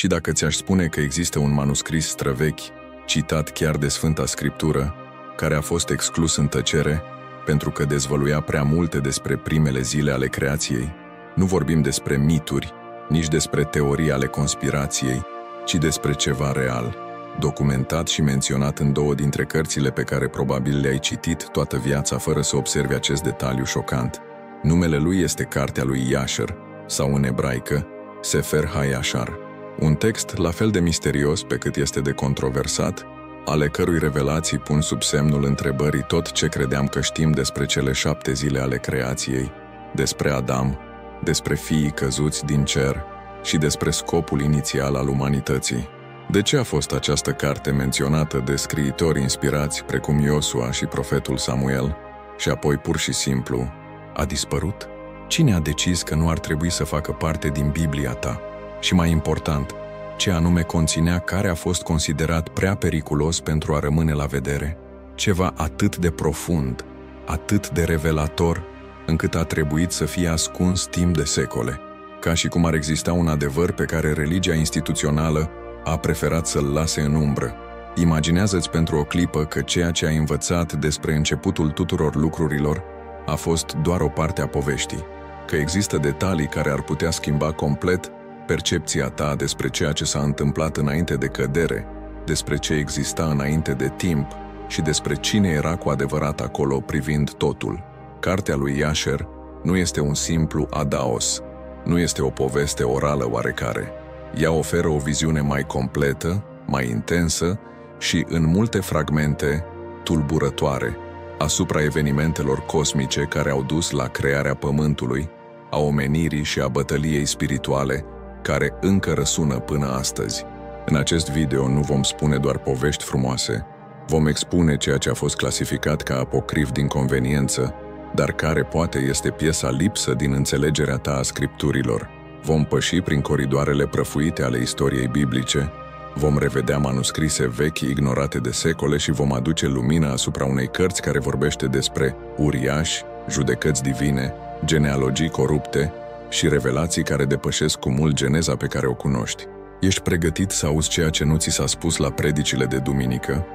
Și dacă ți-aș spune că există un manuscris străvechi, citat chiar de Sfânta Scriptură, care a fost exclus în tăcere, pentru că dezvăluia prea multe despre primele zile ale creației, nu vorbim despre mituri, nici despre teorii ale conspirației, ci despre ceva real, documentat și menționat în 2 dintre cărțile pe care probabil le-ai citit toată viața fără să observi acest detaliu șocant. Numele lui este Cartea lui Iasher, sau în ebraică, Sefer HaYashar, un text la fel de misterios pe cât este de controversat, ale cărui revelații pun sub semnul întrebării tot ce credeam că știm despre cele 7 zile ale creației, despre Adam, despre fiii căzuți din cer și despre scopul inițial al umanității. De ce a fost această carte menționată de scriitori inspirați precum Iosua și profetul Samuel și apoi pur și simplu a dispărut? Cine a decis că nu ar trebui să facă parte din Biblia ta? Și mai important, ce anume conținea care a fost considerat prea periculos pentru a rămâne la vedere? Ceva atât de profund, atât de revelator, încât a trebuit să fie ascuns timp de secole, ca și cum ar exista un adevăr pe care religia instituțională a preferat să-l lase în umbră. Imaginează-ți pentru o clipă că ceea ce ai învățat despre începutul tuturor lucrurilor a fost doar o parte a poveștii, că există detalii care ar putea schimba complet percepția ta despre ceea ce s-a întâmplat înainte de cădere, despre ce exista înainte de timp și despre cine era cu adevărat acolo privind totul. Cartea lui Iasher nu este un simplu adaos, nu este o poveste orală oarecare. Ea oferă o viziune mai completă, mai intensă și, în multe fragmente, tulburătoare, asupra evenimentelor cosmice care au dus la crearea Pământului, a omenirii și a bătăliei spirituale, care încă răsună până astăzi. În acest video nu vom spune doar povești frumoase, vom expune ceea ce a fost clasificat ca apocrif din conveniență, dar care poate este piesa lipsă din înțelegerea ta a scripturilor. Vom păși prin coridoarele prăfuite ale istoriei biblice, vom revedea manuscrise vechi ignorate de secole și vom aduce lumina asupra unei cărți care vorbește despre uriași, judecăți divine, genealogii corupte și revelații care depășesc cu mult geneza pe care o cunoști. Ești pregătit să auzi ceea ce nu ți s-a spus la predicile de duminică?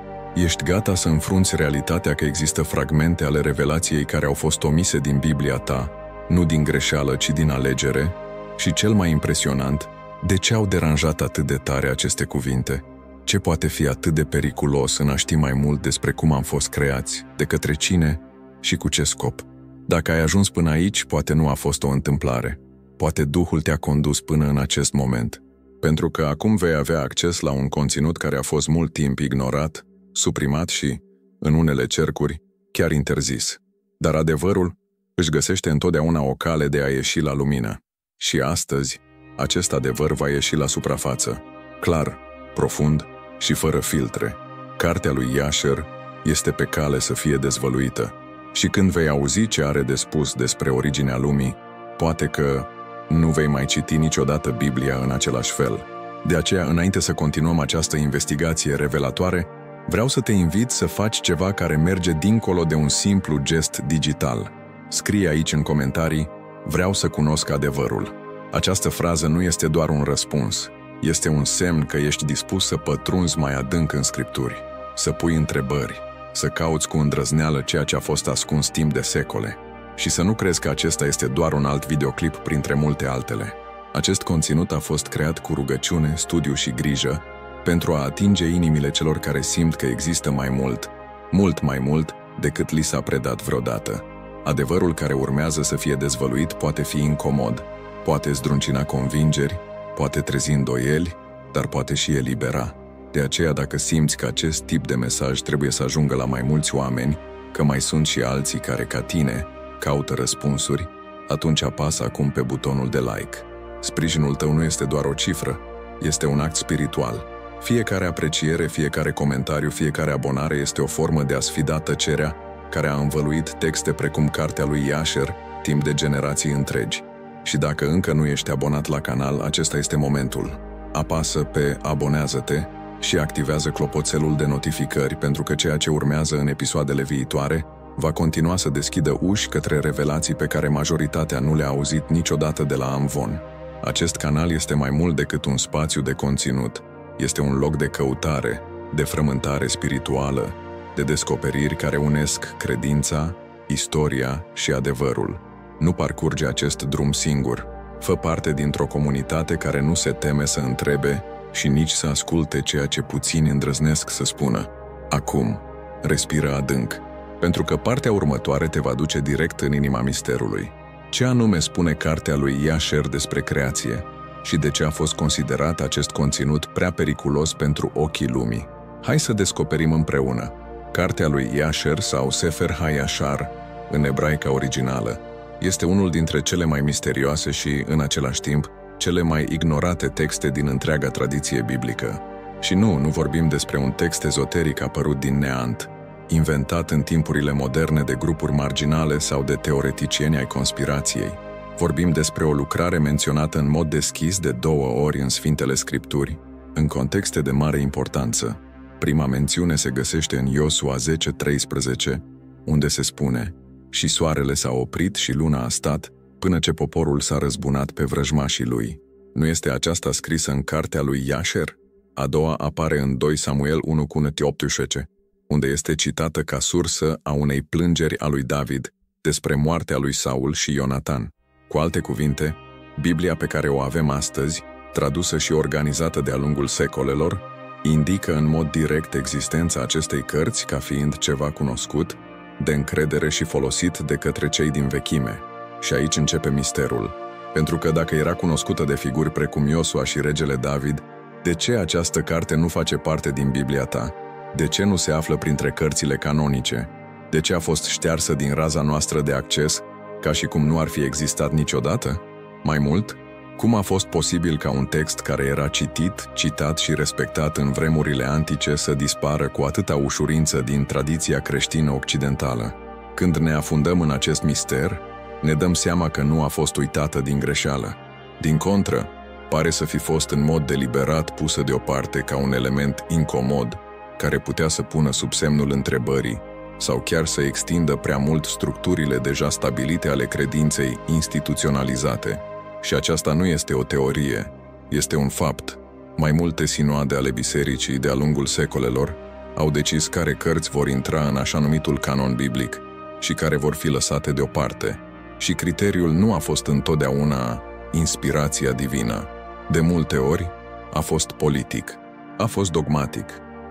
Ești gata să înfrunți realitatea că există fragmente ale revelației care au fost omise din Biblia ta, nu din greșeală, ci din alegere? Și cel mai impresionant, de ce au deranjat atât de tare aceste cuvinte? Ce poate fi atât de periculos în a ști mai mult despre cum am fost creați, de către cine și cu ce scop? Dacă ai ajuns până aici, poate nu a fost o întâmplare. Poate Duhul te-a condus până în acest moment. Pentru că acum vei avea acces la un conținut care a fost mult timp ignorat, suprimat și, în unele cercuri, chiar interzis. Dar adevărul își găsește întotdeauna o cale de a ieși la lumină. Și astăzi, acest adevăr va ieși la suprafață, clar, profund și fără filtre. Cartea lui Iasher este pe cale să fie dezvăluită. Și când vei auzi ce are de spus despre originea lumii, poate că nu vei mai citi niciodată Biblia în același fel. De aceea, înainte să continuăm această investigație revelatoare, vreau să te invit să faci ceva care merge dincolo de un simplu gest digital. Scrie aici în comentarii: vreau să cunosc adevărul. Această frază nu este doar un răspuns, este un semn că ești dispus să pătrunzi mai adânc în Scripturi, să pui întrebări, să cauți cu îndrăzneală ceea ce a fost ascuns timp de secole și să nu crezi că acesta este doar un alt videoclip printre multe altele. Acest conținut a fost creat cu rugăciune, studiu și grijă pentru a atinge inimile celor care simt că există mai mult, mult mai mult decât li s-a predat vreodată. Adevărul care urmează să fie dezvăluit poate fi incomod, poate zdruncina convingeri, poate trezi îndoieli, dar poate și elibera. De aceea, dacă simți că acest tip de mesaj trebuie să ajungă la mai mulți oameni, că mai sunt și alții care, ca tine, caută răspunsuri, atunci apasă acum pe butonul de like. Sprijinul tău nu este doar o cifră, este un act spiritual. Fiecare apreciere, fiecare comentariu, fiecare abonare este o formă de a sfida tăcerea care a învăluit texte precum Cartea lui Iasher timp de generații întregi. Și dacă încă nu ești abonat la canal, acesta este momentul. Apasă pe abonează-te și activează clopoțelul de notificări, pentru că ceea ce urmează în episoadele viitoare va continua să deschidă uși către revelații pe care majoritatea nu le-a auzit niciodată de la Amvon. Acest canal este mai mult decât un spațiu de conținut. Este un loc de căutare, de frământare spirituală, de descoperiri care unesc credința, istoria și adevărul. Nu parcurge acest drum singur. Fă parte dintr-o comunitate care nu se teme să întrebe și nici să asculte ceea ce puțini îndrăznesc să spună. Acum, respiră adânc, pentru că partea următoare te va duce direct în inima misterului. Ce anume spune cartea lui Jasher despre creație și de ce a fost considerat acest conținut prea periculos pentru ochii lumii? Hai să descoperim împreună. Cartea lui Jasher sau Sefer HaYashar, în ebraica originală, este unul dintre cele mai misterioase și, în același timp, cele mai ignorate texte din întreaga tradiție biblică. Și nu vorbim despre un text ezoteric apărut din neant, inventat în timpurile moderne de grupuri marginale sau de teoreticieni ai conspirației. Vorbim despre o lucrare menționată în mod deschis de 2 ori în Sfintele Scripturi, în contexte de mare importanță. Prima mențiune se găsește în Iosua 10:13, unde se spune: și soarele s-a oprit și luna a stat, până ce poporul s-a răzbunat pe vrăjmașii lui. Nu este aceasta scrisă în cartea lui Jasher? A doua apare în 2 Samuel 1:18, unde este citată ca sursă a unei plângeri a lui David despre moartea lui Saul și Ionatan. Cu alte cuvinte, Biblia pe care o avem astăzi, tradusă și organizată de-a lungul secolelor, indică în mod direct existența acestei cărți ca fiind ceva cunoscut, de încredere și folosit de către cei din vechime. Și aici începe misterul. Pentru că dacă era cunoscută de figuri precum Iosua și regele David, de ce această carte nu face parte din Biblia ta? De ce nu se află printre cărțile canonice? De ce a fost ștearsă din raza noastră de acces, ca și cum nu ar fi existat niciodată? Mai mult, cum a fost posibil ca un text care era citit, citat și respectat în vremurile antice să dispară cu atâta ușurință din tradiția creștină occidentală? Când ne afundăm în acest mister, ne dăm seama că nu a fost uitată din greșeală. Din contră, pare să fi fost în mod deliberat pusă deoparte ca un element incomod, care putea să pună sub semnul întrebării sau chiar să extindă prea mult structurile deja stabilite ale credinței instituționalizate. Și aceasta nu este o teorie, este un fapt. Mai multe sinoade ale bisericii de-a lungul secolelor au decis care cărți vor intra în așa numitul canon biblic și care vor fi lăsate deoparte. Și criteriul nu a fost întotdeauna inspirația divină. De multe ori a fost politic, a fost dogmatic,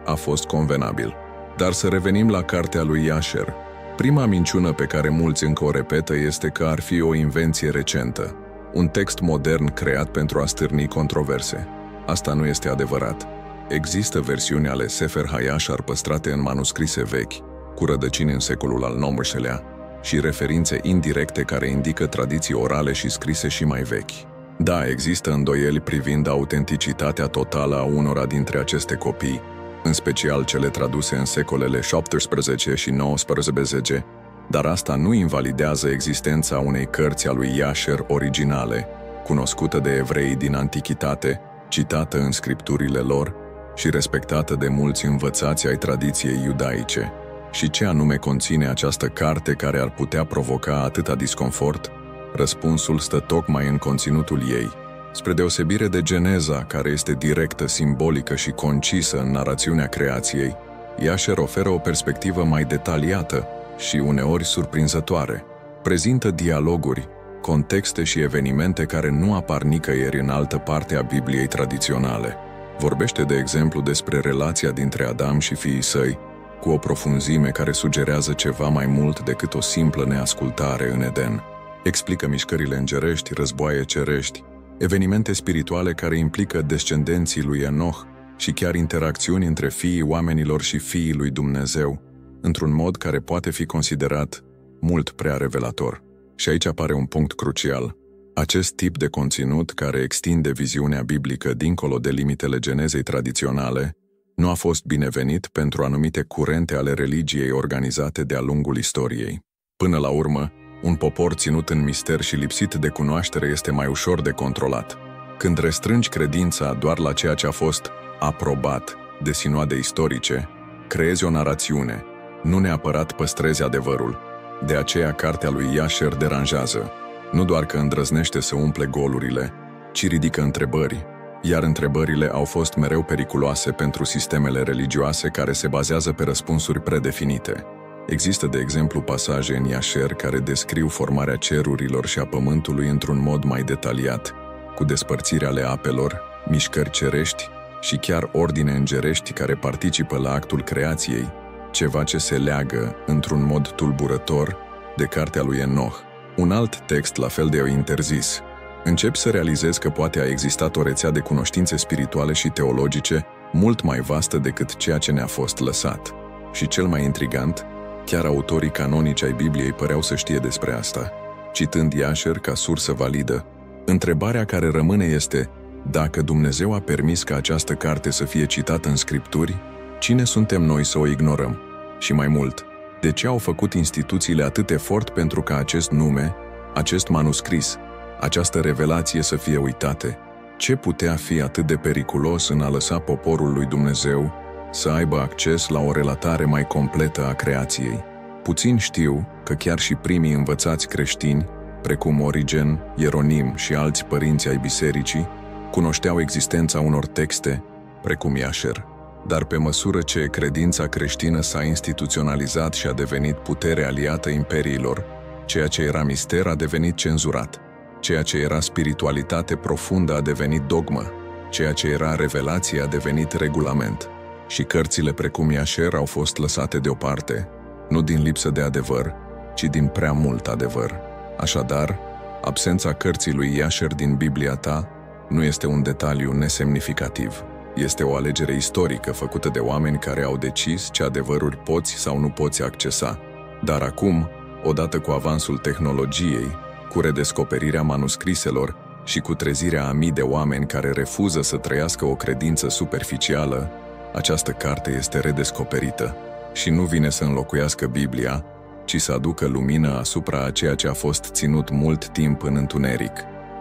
a fost convenabil. Dar să revenim la cartea lui Jasher. Prima minciună pe care mulți încă o repetă este că ar fi o invenție recentă, un text modern creat pentru a stârni controverse. Asta nu este adevărat. Există versiuni ale Sefer HaYashar păstrate în manuscrise vechi, cu rădăcini în secolul al IX-lea, și referințe indirecte care indică tradiții orale și scrise și mai vechi. Da, există îndoieli privind autenticitatea totală a unora dintre aceste copii, în special cele traduse în secolele 17 și 19, dar asta nu invalidează existența unei cărți a lui Jasher originale, cunoscută de evrei din antichitate, citată în scripturile lor și respectată de mulți învățați ai tradiției iudaice. Și ce anume conține această carte care ar putea provoca atâta disconfort? Răspunsul stă tocmai în conținutul ei. Spre deosebire de Geneza, care este directă, simbolică și concisă în narațiunea creației, Jasher oferă o perspectivă mai detaliată și uneori surprinzătoare. Prezintă dialoguri, contexte și evenimente care nu apar nicăieri în altă parte a Bibliei tradiționale. Vorbește, de exemplu, despre relația dintre Adam și fiii săi, cu o profunzime care sugerează ceva mai mult decât o simplă neascultare în Eden. Explică mișcările îngerești, războaie cerești, evenimente spirituale care implică descendenții lui Enoch și chiar interacțiuni între fiii oamenilor și fiii lui Dumnezeu, într-un mod care poate fi considerat mult prea revelator. Și aici apare un punct crucial. Acest tip de conținut, care extinde viziunea biblică dincolo de limitele genezei tradiționale, nu a fost binevenit pentru anumite curente ale religiei organizate de-a lungul istoriei. Până la urmă, un popor ținut în mister și lipsit de cunoaștere este mai ușor de controlat. Când restrângi credința doar la ceea ce a fost aprobat de sinoade istorice, creezi o narațiune, nu neapărat păstrezi adevărul. De aceea cartea lui Jasher deranjează. Nu doar că îndrăznește să umple golurile, ci ridică întrebări, iar întrebările au fost mereu periculoase pentru sistemele religioase care se bazează pe răspunsuri predefinite. Există, de exemplu, pasaje în Iașer care descriu formarea cerurilor și a pământului într-un mod mai detaliat, cu despărțirea ale apelor, mișcări cerești și chiar ordine îngerești care participă la actul creației, ceva ce se leagă, într-un mod tulburător, de cartea lui Enoch. Un alt text la fel de interzis. Începi să realizezi că poate a existat o rețea de cunoștințe spirituale și teologice mult mai vastă decât ceea ce ne-a fost lăsat. Și cel mai intrigant, chiar autorii canonici ai Bibliei păreau să știe despre asta. Citând Iașer ca sursă validă, întrebarea care rămâne este: dacă Dumnezeu a permis ca această carte să fie citată în Scripturi, cine suntem noi să o ignorăm? Și mai mult, de ce au făcut instituțiile atât efort pentru ca acest nume, acest manuscris, această revelație să fie uitate? Ce putea fi atât de periculos în a lăsa poporul lui Dumnezeu să aibă acces la o relatare mai completă a creației? Puțin știu că chiar și primii învățați creștini, precum Origen, Ieronim și alți părinți ai bisericii, cunoșteau existența unor texte, precum Iașer. Dar pe măsură ce credința creștină s-a instituționalizat și a devenit putere aliată imperiilor, ceea ce era mister a devenit cenzurat, ceea ce era spiritualitate profundă a devenit dogmă, ceea ce era revelație a devenit regulament. Și cărțile precum Iașer au fost lăsate deoparte, nu din lipsă de adevăr, ci din prea mult adevăr. Așadar, absența cărții lui Iașer din Biblia ta nu este un detaliu nesemnificativ. Este o alegere istorică făcută de oameni care au decis ce adevăruri poți sau nu poți accesa. Dar acum, odată cu avansul tehnologiei, cu redescoperirea manuscriselor și cu trezirea a mii de oameni care refuză să trăiască o credință superficială, această carte este redescoperită și nu vine să înlocuiască Biblia, ci să aducă lumină asupra a ceea ce a fost ținut mult timp în întuneric.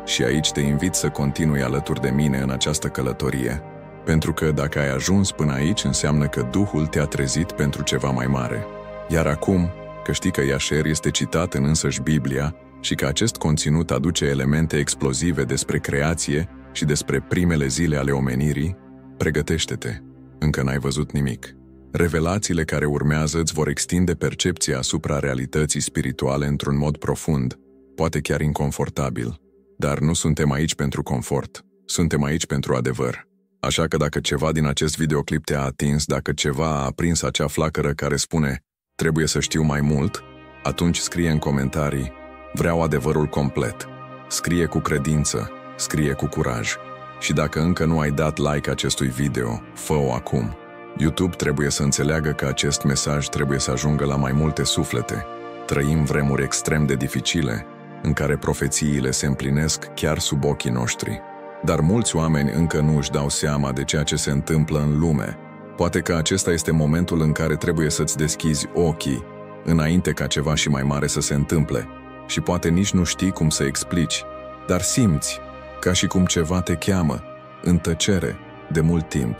Și aici te invit să continui alături de mine în această călătorie, pentru că dacă ai ajuns până aici, înseamnă că Duhul te-a trezit pentru ceva mai mare. Iar acum, că știi că Iașer este citat în însăși Biblia și că acest conținut aduce elemente explozive despre creație și despre primele zile ale omenirii, pregătește-te, încă n-ai văzut nimic. Revelațiile care urmează îți vor extinde percepția asupra realității spirituale într-un mod profund, poate chiar inconfortabil. Dar nu suntem aici pentru confort, suntem aici pentru adevăr. Așa că dacă ceva din acest videoclip te-a atins, dacă ceva a aprins acea flacără care spune "trebuie să știu mai mult", atunci scrie în comentarii "vreau adevărul complet". Scrie cu credință, scrie cu curaj. Și dacă încă nu ai dat like acestui video, fă-o acum. YouTube trebuie să înțeleagă că acest mesaj trebuie să ajungă la mai multe suflete. Trăim vremuri extrem de dificile, în care profețiile se împlinesc chiar sub ochii noștri. Dar mulți oameni încă nu își dau seama de ceea ce se întâmplă în lume. Poate că acesta este momentul în care trebuie să-ți deschizi ochii, înainte ca ceva și mai mare să se întâmple. Și poate nici nu știi cum să explici, dar simți, ca și cum ceva te cheamă, în tăcere, de mult timp.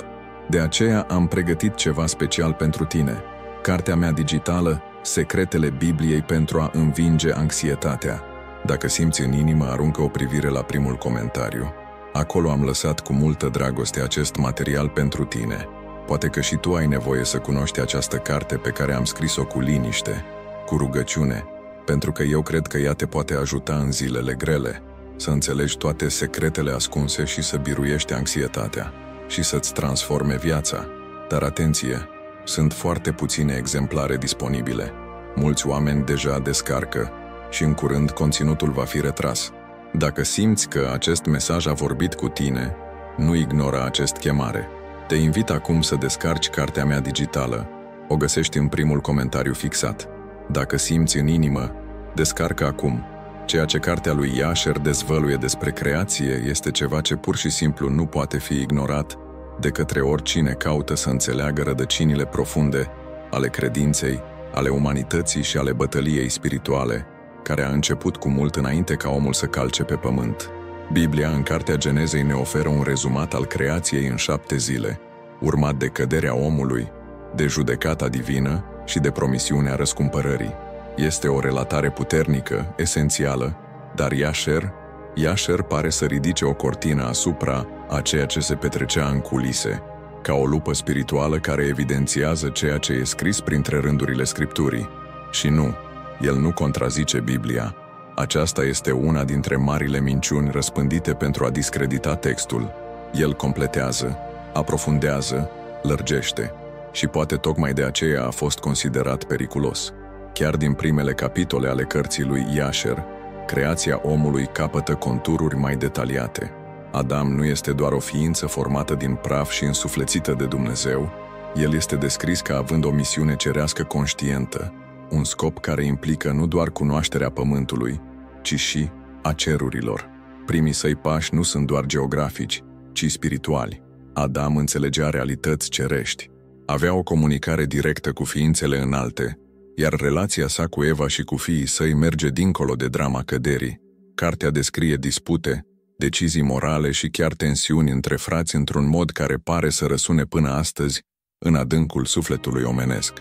De aceea am pregătit ceva special pentru tine. Cartea mea digitală, Secretele Bibliei pentru a învinge anxietatea. Dacă simți în inimă, aruncă o privire la primul comentariu. Acolo am lăsat cu multă dragoste acest material pentru tine. Poate că și tu ai nevoie să cunoști această carte pe care am scris-o cu liniște, cu rugăciune, pentru că eu cred că ea te poate ajuta în zilele grele, să înțelegi toate secretele ascunse și să biruiești anxietatea și să-ți transforme viața. Dar atenție, sunt foarte puține exemplare disponibile. Mulți oameni deja descarcă și în curând conținutul va fi retras. Dacă simți că acest mesaj a vorbit cu tine, nu ignora acest chemare. Te invit acum să descarci cartea mea digitală. O găsești în primul comentariu fixat. Dacă simți în inimă, descarcă acum. Ceea ce cartea lui Iașer dezvăluie despre creație este ceva ce pur și simplu nu poate fi ignorat de către oricine caută să înțeleagă rădăcinile profunde ale credinței, ale umanității și ale bătăliei spirituale, care a început cu mult înainte ca omul să calce pe pământ. Biblia, în Cartea Genezei, ne oferă un rezumat al creației în 7 zile, urmat de căderea omului, de judecata divină și de promisiunea răscumpărării. Este o relatare puternică, esențială, dar Iașer Iasher pare să ridice o cortină asupra a ceea ce se petrecea în culise, ca o lupă spirituală care evidențiază ceea ce e scris printre rândurile Scripturii. Și nu, el nu contrazice Biblia. Aceasta este una dintre marile minciuni răspândite pentru a discredita textul. El completează, aprofundează, lărgește și poate tocmai de aceea a fost considerat periculos. Chiar din primele capitole ale cărții lui Iasher, creația omului capătă contururi mai detaliate. Adam nu este doar o ființă formată din praf și însuflețită de Dumnezeu, el este descris ca având o misiune cerească conștientă, un scop care implică nu doar cunoașterea pământului, ci și a cerurilor. Primii săi pași nu sunt doar geografici, ci spirituali. Adam înțelegea realități cerești, avea o comunicare directă cu ființele înalte, iar relația sa cu Eva și cu fiii săi merge dincolo de drama căderii. Cartea descrie dispute, decizii morale și chiar tensiuni între frați într-un mod care pare să răsune până astăzi în adâncul sufletului omenesc.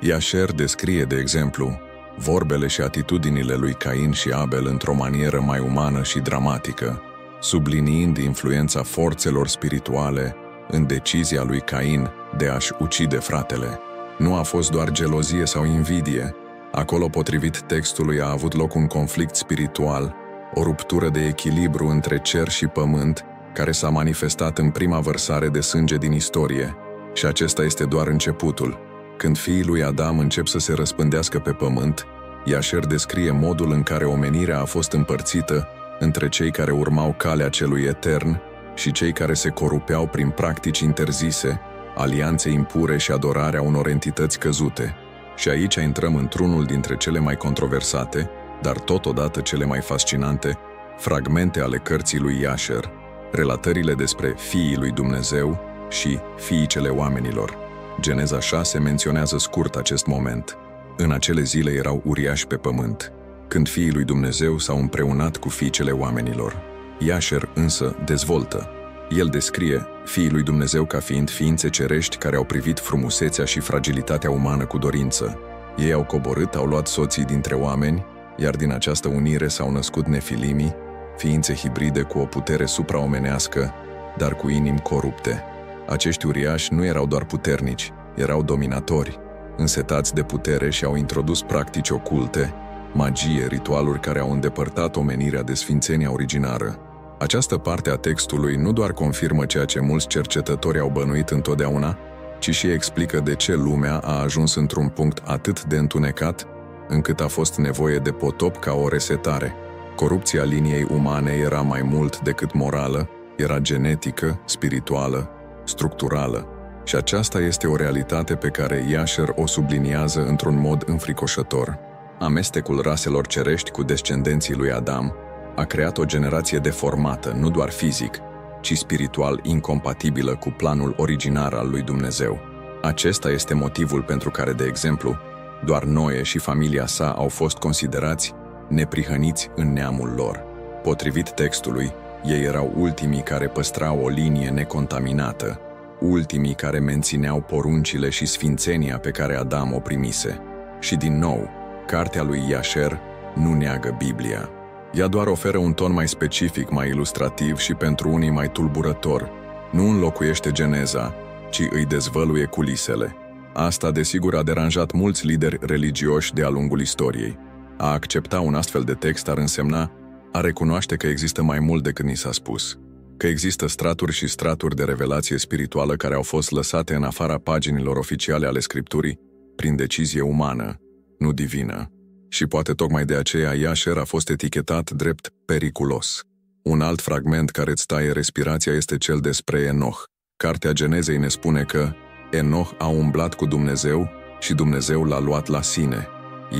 Iasher descrie, de exemplu, vorbele și atitudinile lui Cain și Abel într-o manieră mai umană și dramatică, subliniind influența forțelor spirituale în decizia lui Cain de a-și ucide fratele. Nu a fost doar gelozie sau invidie. Acolo, potrivit textului, a avut loc un conflict spiritual, o ruptură de echilibru între cer și pământ, care s-a manifestat în prima vărsare de sânge din istorie. Și acesta este doar începutul. Când fiii lui Adam încep să se răspândească pe pământ, Iasher descrie modul în care omenirea a fost împărțită între cei care urmau calea celui etern și cei care se corupeau prin practici interzise, alianțe impure și adorarea unor entități căzute. Și aici intrăm într-unul dintre cele mai controversate, dar totodată cele mai fascinante, fragmente ale cărții lui Iasher, relatările despre fiii lui Dumnezeu și fiicele oamenilor. Geneza 6 menționează scurt acest moment. În acele zile erau uriași pe pământ, când fiii lui Dumnezeu s-au împreunat cu fiicele oamenilor. Iasher însă dezvoltă. El descrie fiii lui Dumnezeu ca fiind ființe cerești care au privit frumusețea și fragilitatea umană cu dorință. Ei au coborât, au luat soții dintre oameni, iar din această unire s-au născut nefilimii, ființe hibride cu o putere supraomenească, dar cu inimi corupte. Acești uriași nu erau doar puternici, erau dominatori, însetați de putere și au introdus practici oculte, magie, ritualuri care au îndepărtat omenirea de sfințenia originară. Această parte a textului nu doar confirmă ceea ce mulți cercetători au bănuit întotdeauna, ci și explică de ce lumea a ajuns într-un punct atât de întunecat, încât a fost nevoie de potop ca o resetare. Corupția liniei umane era mai mult decât morală, era genetică, spirituală, structurală. Și aceasta este o realitate pe care Iasher o subliniază într-un mod înfricoșător. Amestecul raselor cerești cu descendenții lui Adam a creat o generație deformată, nu doar fizic, ci spiritual incompatibilă cu planul originar al lui Dumnezeu. Acesta este motivul pentru care, de exemplu, doar Noe și familia sa au fost considerați neprihăniți în neamul lor. Potrivit textului, ei erau ultimii care păstrau o linie necontaminată, ultimii care mențineau poruncile și sfințenia pe care Adam o primise. Și din nou, cartea lui Iasher nu neagă Biblia. Ea doar oferă un ton mai specific, mai ilustrativ și pentru unii mai tulburător. Nu înlocuiește Geneza, ci îi dezvăluie culisele. Asta, desigur, a deranjat mulți lideri religioși de-a lungul istoriei. A accepta un astfel de text ar însemna a recunoaște că există mai mult decât ni s-a spus, că există straturi și straturi de revelație spirituală care au fost lăsate în afara paginilor oficiale ale Scripturii prin decizie umană, nu divină. Și poate tocmai de aceea Iasher a fost etichetat drept periculos. Un alt fragment care îți taie respirația este cel despre Enoch. Cartea Genezei ne spune că Enoch a umblat cu Dumnezeu și Dumnezeu l-a luat la sine.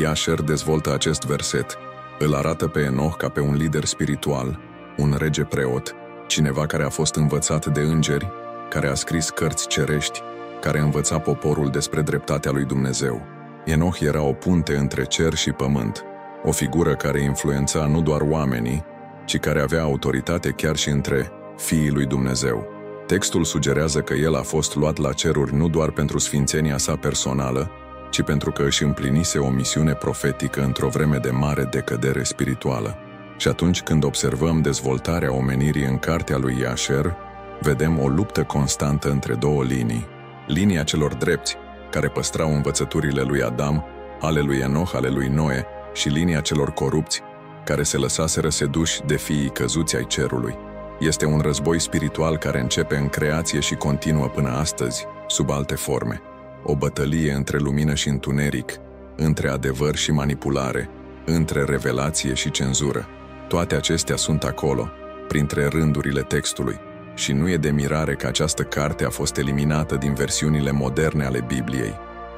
Iasher dezvoltă acest verset. Îl arată pe Enoch ca pe un lider spiritual, un rege preot, cineva care a fost învățat de îngeri, care a scris cărți cerești, care învăța poporul despre dreptatea lui Dumnezeu. Enoch era o punte între cer și pământ, o figură care influența nu doar oamenii, ci care avea autoritate chiar și între fiii lui Dumnezeu. Textul sugerează că el a fost luat la ceruri nu doar pentru sfințenia sa personală, ci pentru că își împlinise o misiune profetică într-o vreme de mare decădere spirituală. Și atunci când observăm dezvoltarea omenirii în cartea lui Yasher, vedem o luptă constantă între două linii. Linia celor drepți, care păstrau învățăturile lui Adam, ale lui Enoch, ale lui Noe, și linia celor corupți, care se lăsaseră seduși de fiii căzuți ai cerului. Este un război spiritual care începe în creație și continuă până astăzi, sub alte forme. O bătălie între lumină și întuneric, între adevăr și manipulare, între revelație și cenzură. Toate acestea sunt acolo, printre rândurile textului, și nu e de mirare că această carte a fost eliminată din versiunile moderne ale Bibliei.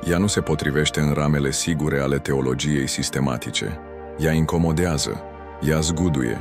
Ea nu se potrivește în ramele sigure ale teologiei sistematice. Ea incomodează, ea zguduie,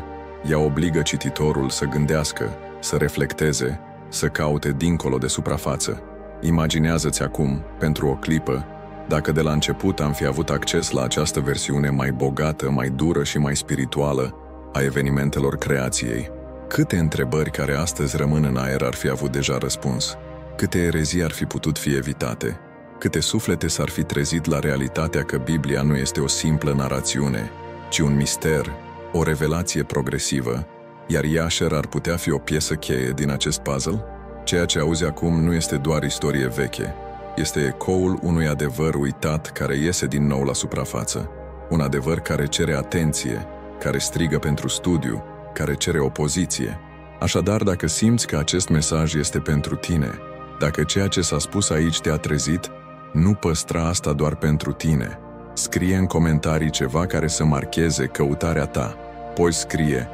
ea obligă cititorul să gândească, să reflecteze, să caute dincolo de suprafață. Imaginează-ți acum, pentru o clipă, dacă de la început am fi avut acces la această versiune mai bogată, mai dură și mai spirituală a evenimentelor creației. Câte întrebări care astăzi rămân în aer ar fi avut deja răspuns? Câte erezii ar fi putut fi evitate? Câte suflete s-ar fi trezit la realitatea că Biblia nu este o simplă narațiune, ci un mister, o revelație progresivă, iar Yasher ar putea fi o piesă cheie din acest puzzle? Ceea ce auzi acum nu este doar istorie veche, este ecoul unui adevăr uitat care iese din nou la suprafață, un adevăr care cere atenție, care strigă pentru studiu, care cere opoziție. Așadar, dacă simți că acest mesaj este pentru tine, dacă ceea ce s-a spus aici te-a trezit, nu păstra asta doar pentru tine. Scrie în comentarii ceva care să marcheze căutarea ta. Poți scrie,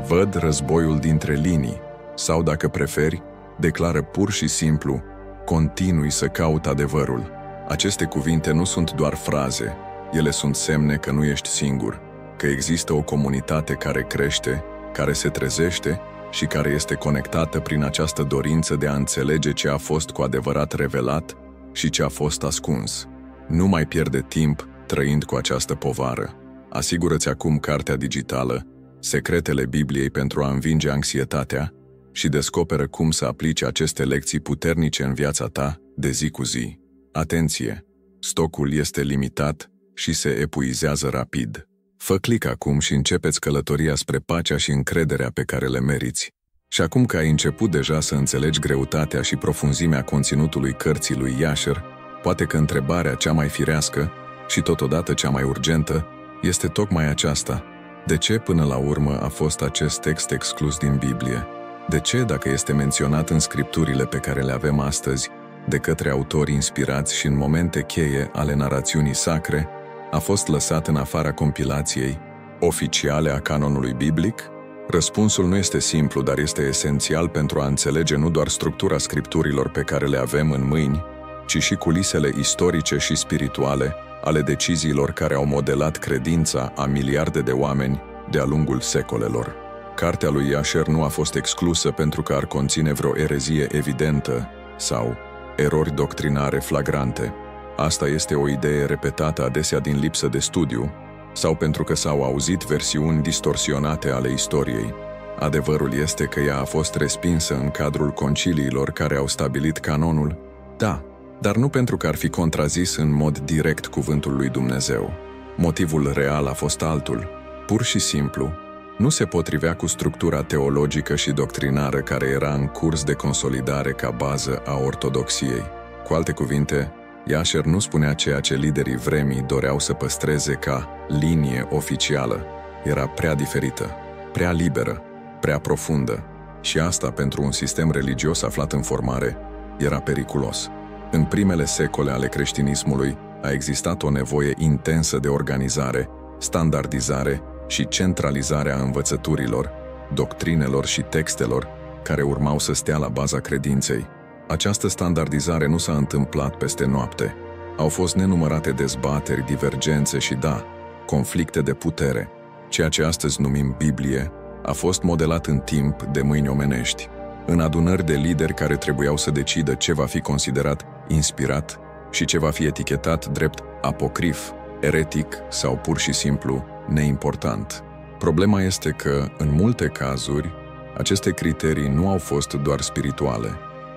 văd războiul dintre linii, sau dacă preferi, declară pur și simplu, continui să caut adevărul. Aceste cuvinte nu sunt doar fraze, ele sunt semne că nu ești singur, că există o comunitate care crește, care se trezește și care este conectată prin această dorință de a înțelege ce a fost cu adevărat revelat și ce a fost ascuns. Nu mai pierde timp trăind cu această povară. Asigură-ți acum cartea digitală, Secretele Bibliei pentru a învinge anxietatea, și descoperă cum să aplici aceste lecții puternice în viața ta de zi cu zi. Atenție! Stocul este limitat și se epuizează rapid. Fă click acum și începeți călătoria spre pacea și încrederea pe care le meriți. Și acum că ai început deja să înțelegi greutatea și profunzimea conținutului cărții lui Yasher, poate că întrebarea cea mai firească și totodată cea mai urgentă este tocmai aceasta. De ce până la urmă a fost acest text exclus din Biblie? De ce, dacă este menționat în scripturile pe care le avem astăzi, de către autori inspirați și în momente cheie ale narațiunii sacre, a fost lăsat în afara compilației oficiale a canonului biblic? Răspunsul nu este simplu, dar este esențial pentru a înțelege nu doar structura scripturilor pe care le avem în mâini, ci și culisele istorice și spirituale ale deciziilor care au modelat credința a miliarde de oameni de-a lungul secolelor. Cartea lui Yasher nu a fost exclusă pentru că ar conține vreo erezie evidentă sau erori doctrinare flagrante. Asta este o idee repetată adesea din lipsă de studiu sau pentru că s-au auzit versiuni distorsionate ale istoriei. Adevărul este că ea a fost respinsă în cadrul conciliilor care au stabilit canonul, da, dar nu pentru că ar fi contrazis în mod direct cuvântul lui Dumnezeu. Motivul real a fost altul. Pur și simplu, nu se potrivea cu structura teologică și doctrinară care era în curs de consolidare ca bază a ortodoxiei. Cu alte cuvinte, Yasher nu spunea ceea ce liderii vremii doreau să păstreze ca linie oficială. Era prea diferită, prea liberă, prea profundă. Și asta, pentru un sistem religios aflat în formare, era periculos. În primele secole ale creștinismului a existat o nevoie intensă de organizare, standardizare și centralizare a învățăturilor, doctrinelor și textelor care urmau să stea la baza credinței. Această standardizare nu s-a întâmplat peste noapte. Au fost nenumărate dezbateri, divergențe și, da, conflicte de putere. Ceea ce astăzi numim Biblie a fost modelat în timp de mâini omenești, în adunări de lideri care trebuiau să decidă ce va fi considerat inspirat și ce va fi etichetat drept apocrif, eretic sau pur și simplu neimportant. Problema este că, în multe cazuri, aceste criterii nu au fost doar spirituale.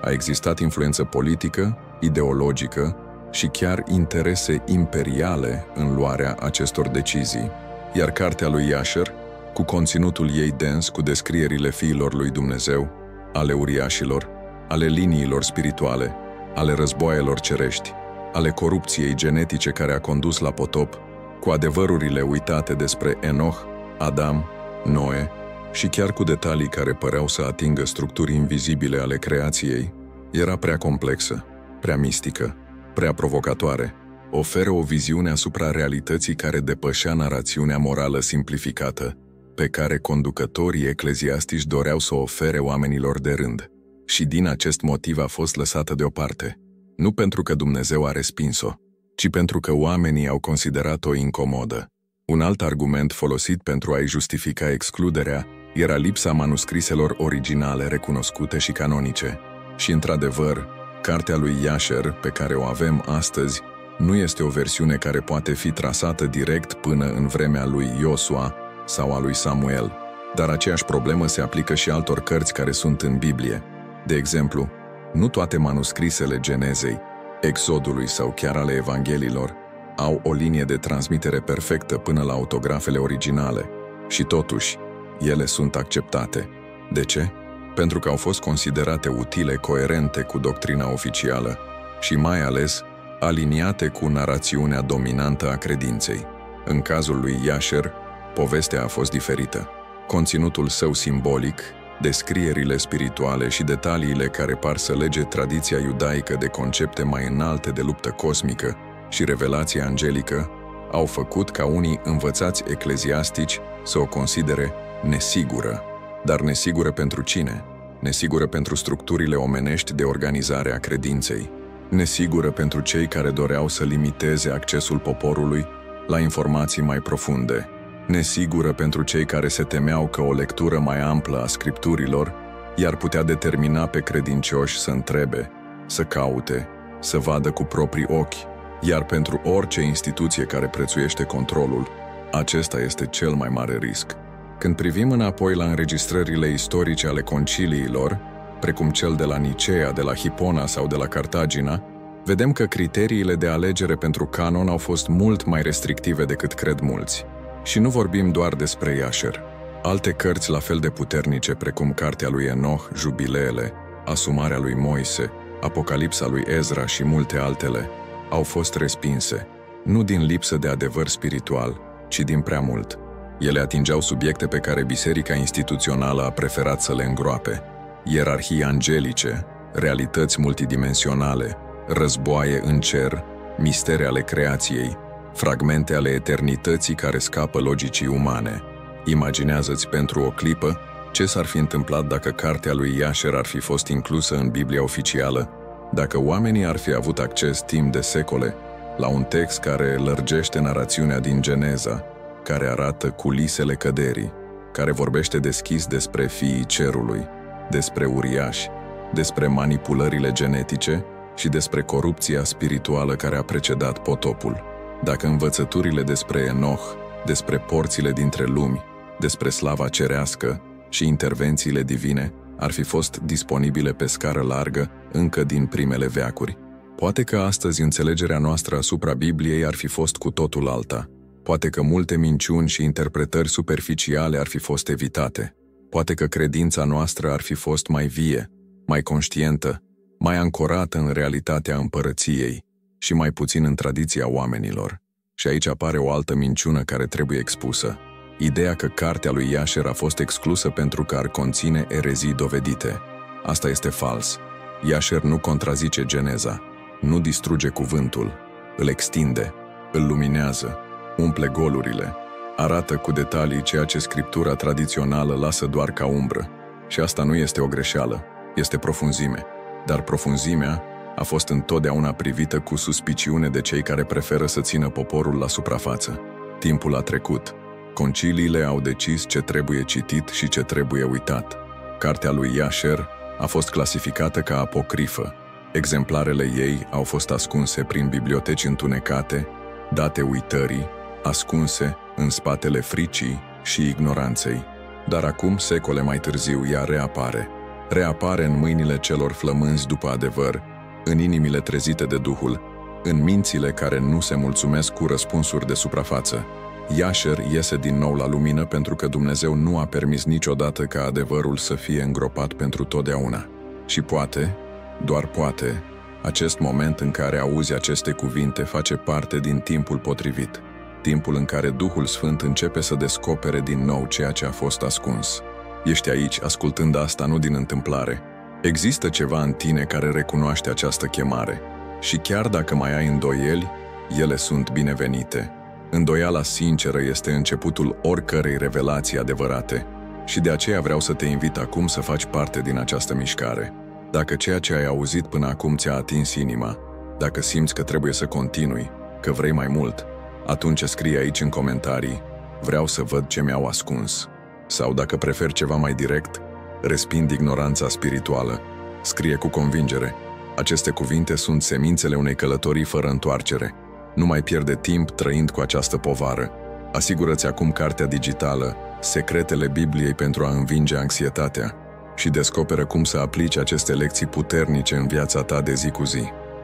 A existat influență politică, ideologică și chiar interese imperiale în luarea acestor decizii. Iar cartea lui Yasher cu conținutul ei dens cu descrierile fiilor lui Dumnezeu, ale uriașilor, ale liniilor spirituale, ale războaielor cerești, ale corupției genetice care a condus la potop, cu adevărurile uitate despre Enoch, Adam, Noe și chiar cu detalii care păreau să atingă structuri invizibile ale creației, era prea complexă, prea mistică, prea provocatoare. Oferă o viziune asupra realității care depășea narațiunea morală simplificată, pe care conducătorii ecleziastici doreau să o ofere oamenilor de rând. Și din acest motiv a fost lăsată deoparte, nu pentru că Dumnezeu a respins-o, ci pentru că oamenii au considerat-o incomodă. Un alt argument folosit pentru a-i justifica excluderea era lipsa manuscriselor originale recunoscute și canonice. Și, într-adevăr, cartea lui Jasher, pe care o avem astăzi, nu este o versiune care poate fi trasată direct până în vremea lui Iosua sau a lui Samuel, dar aceeași problemă se aplică și altor cărți care sunt în Biblie. De exemplu, nu toate manuscrisele Genezei, Exodului sau chiar ale Evangheliilor au o linie de transmitere perfectă până la autografele originale și totuși, ele sunt acceptate. De ce? Pentru că au fost considerate utile, coerente cu doctrina oficială și mai ales aliniate cu narațiunea dominantă a credinței. În cazul lui Jasher, povestea a fost diferită. Conținutul său simbolic, descrierile spirituale și detaliile care par să lege tradiția iudaică de concepte mai înalte de luptă cosmică și revelația angelică, au făcut ca unii învățați ecleziastici să o considere nesigură. Dar nesigură pentru cine? Nesigură pentru structurile omenești de organizare a credinței. Nesigură pentru cei care doreau să limiteze accesul poporului la informații mai profunde. Nesigură pentru cei care se temeau că o lectură mai amplă a scripturilor i-ar putea determina pe credincioși să întrebe, să caute, să vadă cu proprii ochi, iar pentru orice instituție care prețuiește controlul, acesta este cel mai mare risc. Când privim înapoi la înregistrările istorice ale conciliilor, precum cel de la Nicea, de la Hipona sau de la Cartagina, vedem că criteriile de alegere pentru canon au fost mult mai restrictive decât cred mulți. Și nu vorbim doar despre Jasher. Alte cărți la fel de puternice, precum Cartea lui Enoch, Jubileele, Asumarea lui Moise, Apocalipsa lui Ezra și multe altele, au fost respinse, nu din lipsă de adevăr spiritual, ci din prea mult. Ele atingeau subiecte pe care biserica instituțională a preferat să le îngroape: ierarhii angelice, realități multidimensionale, războaie în cer, mistere ale creației, fragmente ale eternității care scapă logicii umane. Imaginează-ți pentru o clipă ce s-ar fi întâmplat dacă cartea lui Jasher ar fi fost inclusă în Biblia oficială, dacă oamenii ar fi avut acces timp de secole la un text care lărgește narațiunea din Geneza, care arată culisele căderii, care vorbește deschis despre fiii cerului, despre uriași, despre manipulările genetice și despre corupția spirituală care a precedat potopul. Dacă învățăturile despre Enoch, despre porțile dintre lumi, despre slava cerească și intervențiile divine ar fi fost disponibile pe scară largă încă din primele veacuri, poate că astăzi înțelegerea noastră asupra Bibliei ar fi fost cu totul alta. Poate că multe minciuni și interpretări superficiale ar fi fost evitate. Poate că credința noastră ar fi fost mai vie, mai conștientă, mai ancorată în realitatea împărăției și mai puțin în tradiția oamenilor. Și aici apare o altă minciună care trebuie expusă. Ideea că cartea lui Jasher a fost exclusă pentru că ar conține erezii dovedite. Asta este fals. Jasher nu contrazice Geneza, nu distruge cuvântul, îl extinde, îl luminează, umple golurile, arată cu detalii ceea ce scriptura tradițională lasă doar ca umbră. Și asta nu este o greșeală, este profunzime. Dar profunzimea a fost întotdeauna privită cu suspiciune de cei care preferă să țină poporul la suprafață. Timpul a trecut. Conciliile au decis ce trebuie citit și ce trebuie uitat. Cartea lui Jasher a fost clasificată ca apocrifă. Exemplarele ei au fost ascunse prin biblioteci întunecate, date uitării, ascunse în spatele fricii și ignoranței. Dar acum, secole mai târziu, ea reapare. Reapare în mâinile celor flămânzi după adevăr, în inimile trezite de Duhul, în mințile care nu se mulțumesc cu răspunsuri de suprafață. Yasher iese din nou la lumină pentru că Dumnezeu nu a permis niciodată ca adevărul să fie îngropat pentru totdeauna. Și poate, doar poate, acest moment în care auzi aceste cuvinte face parte din timpul potrivit, timpul în care Duhul Sfânt începe să descopere din nou ceea ce a fost ascuns. Ești aici, ascultând asta nu din întâmplare. Există ceva în tine care recunoaște această chemare. Și chiar dacă mai ai îndoieli, ele sunt binevenite. Îndoiala sinceră este începutul oricărei revelații adevărate și de aceea vreau să te invit acum să faci parte din această mișcare. Dacă ceea ce ai auzit până acum ți-a atins inima, dacă simți că trebuie să continui, că vrei mai mult, atunci scrie aici în comentarii: vreau să văd ce mi-au ascuns. Sau dacă preferi ceva mai direct, respind ignoranța spirituală. Scrie cu convingere: aceste cuvinte sunt semințele unei călătorii fără întoarcere. Nu mai pierde timp trăind cu această povară. Asigură-ți acum cartea digitală, Secretele Bibliei pentru a învinge anxietatea, și descoperă cum să aplici aceste lecții puternice în viața ta de zi cu zi.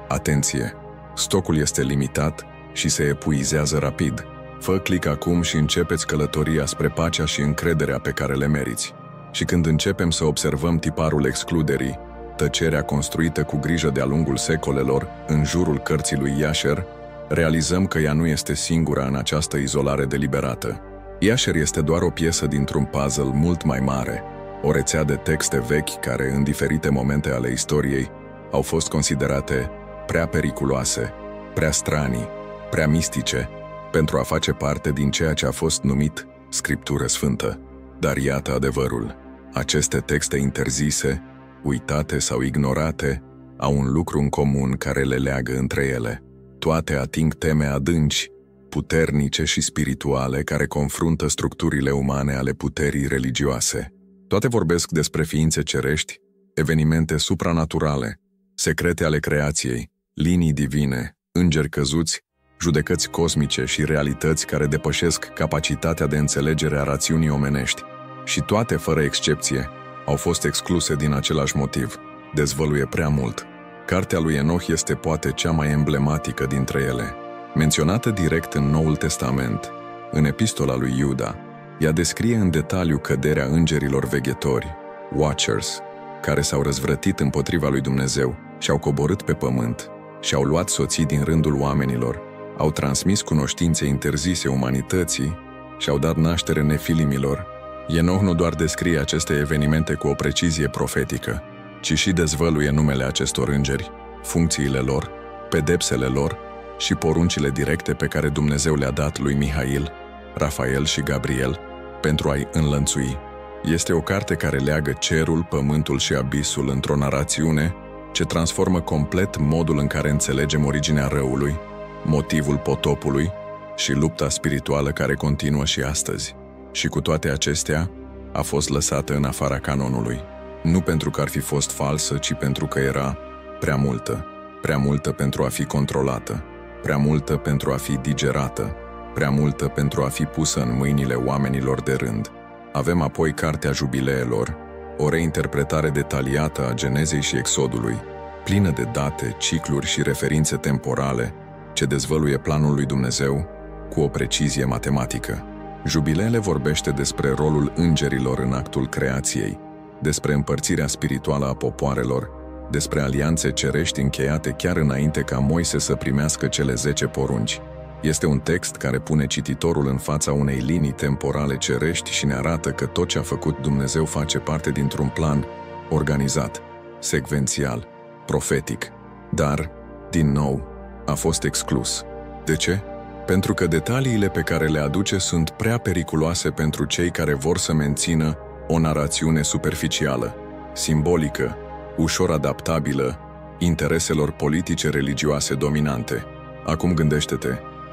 Atenție! Stocul este limitat și se epuizează rapid. Fă click acum și începeți călătoria spre pacea și încrederea pe care le meriți. Și când începem să observăm tiparul excluderii, tăcerea construită cu grijă de-a lungul secolelor în jurul cărții lui Yasher, realizăm că ea nu este singura în această izolare deliberată. Yasher este doar o piesă dintr-un puzzle mult mai mare, o rețea de texte vechi care, în diferite momente ale istoriei, au fost considerate prea periculoase, prea stranii, prea mistice, pentru a face parte din ceea ce a fost numit Scriptură Sfântă. Dar iată adevărul: aceste texte interzise, uitate sau ignorate, au un lucru în comun care le leagă între ele. Toate ating teme adânci, puternice și spirituale care confruntă structurile umane ale puterii religioase. Toate vorbesc despre ființe cerești, evenimente supranaturale, secrete ale creației, linii divine, îngeri căzuți, judecăți cosmice și realități care depășesc capacitatea de înțelegere a rațiunii omenești. Și toate, fără excepție, au fost excluse din același motiv: dezvăluie prea mult. Cartea lui Enoch este poate cea mai emblematică dintre ele. Menționată direct în Noul Testament, în epistola lui Iuda, ea descrie în detaliu căderea îngerilor veghetori, Watchers, care s-au răzvrătit împotriva lui Dumnezeu și au coborât pe pământ și au luat soții din rândul oamenilor, au transmis cunoștințe interzise umanității și au dat naștere nefilimilor. Enoch nu doar descrie aceste evenimente cu o precizie profetică, ci și dezvăluie numele acestor îngeri, funcțiile lor, pedepsele lor și poruncile directe pe care Dumnezeu le-a dat lui Mihail, Rafael și Gabriel pentru a-i înlănțui. Este o carte care leagă cerul, pământul și abisul într-o narațiune ce transformă complet modul în care înțelegem originea răului, motivul potopului și lupta spirituală care continuă și astăzi. Și cu toate acestea, a fost lăsată în afara canonului. Nu pentru că ar fi fost falsă, ci pentru că era prea multă pentru a fi controlată, prea multă pentru a fi digerată, prea multă pentru a fi pusă în mâinile oamenilor de rând. Avem apoi Cartea Jubileelor, o reinterpretare detaliată a Genezei și Exodului, plină de date, cicluri și referințe temporale, ce dezvăluie planul lui Dumnezeu cu o precizie matematică. Jubileele vorbește despre rolul îngerilor în actul creației, despre împărțirea spirituală a popoarelor, despre alianțe cerești încheiate chiar înainte ca Moise să primească cele 10 porunci. Este un text care pune cititorul în fața unei linii temporale cerești și ne arată că tot ce a făcut Dumnezeu face parte dintr-un plan organizat, secvențial, profetic. Dar, din nou, a fost exclus. De ce? Pentru că detaliile pe care le aduce sunt prea periculoase pentru cei care vor să mențină o narațiune superficială, simbolică, ușor adaptabilă intereselor politice religioase dominante. Acum gândește-te,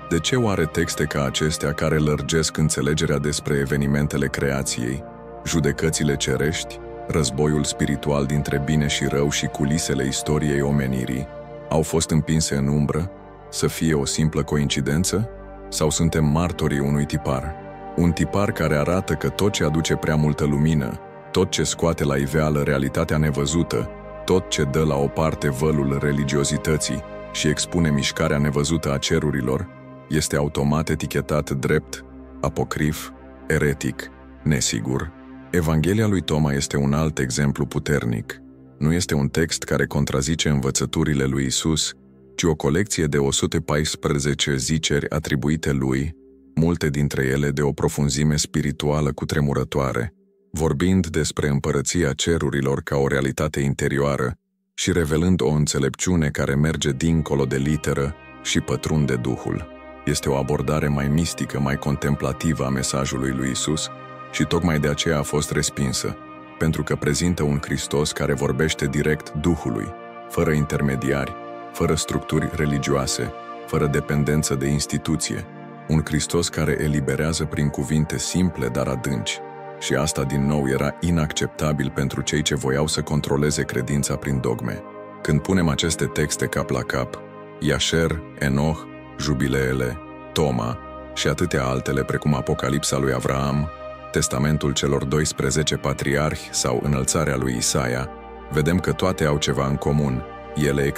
de ce oare texte ca acestea care lărgesc înțelegerea despre evenimentele creației, judecățile cerești, războiul spiritual dintre bine și rău și culisele istoriei omenirii, au fost împinse în umbră, să fie o simplă coincidență? Sau suntem martorii unui tipar? Un tipar care arată că tot ce aduce prea multă lumină, tot ce scoate la iveală realitatea nevăzută, tot ce dă la o parte vălul religiozității și expune mișcarea nevăzută a cerurilor, este automat etichetat drept apocrif, eretic, nesigur. Evanghelia lui Toma este un alt exemplu puternic. Nu este un text care contrazice învățăturile lui Isus, ci o colecție de 114 ziceri atribuite lui, multe dintre ele de o profunzime spirituală cutremurătoare, vorbind despre împărăția cerurilor ca o realitate interioară și revelând o înțelepciune care merge dincolo de literă și pătrunde Duhul. Este o abordare mai mistică, mai contemplativă a mesajului lui Isus și tocmai de aceea a fost respinsă, pentru că prezintă un Hristos care vorbește direct Duhului, fără intermediari, fără structuri religioase, fără dependență de instituție, un Hristos care eliberează prin cuvinte simple, dar adânci. Și asta, din nou, era inacceptabil pentru cei ce voiau să controleze credința prin dogme. Când punem aceste texte cap la cap, Iașer, Enoch, Jubileele, Toma și atâtea altele precum Apocalipsa lui Avraam, Testamentul celor 12 patriarhi sau Înălțarea lui Isaia, vedem că toate au ceva în comun. Ele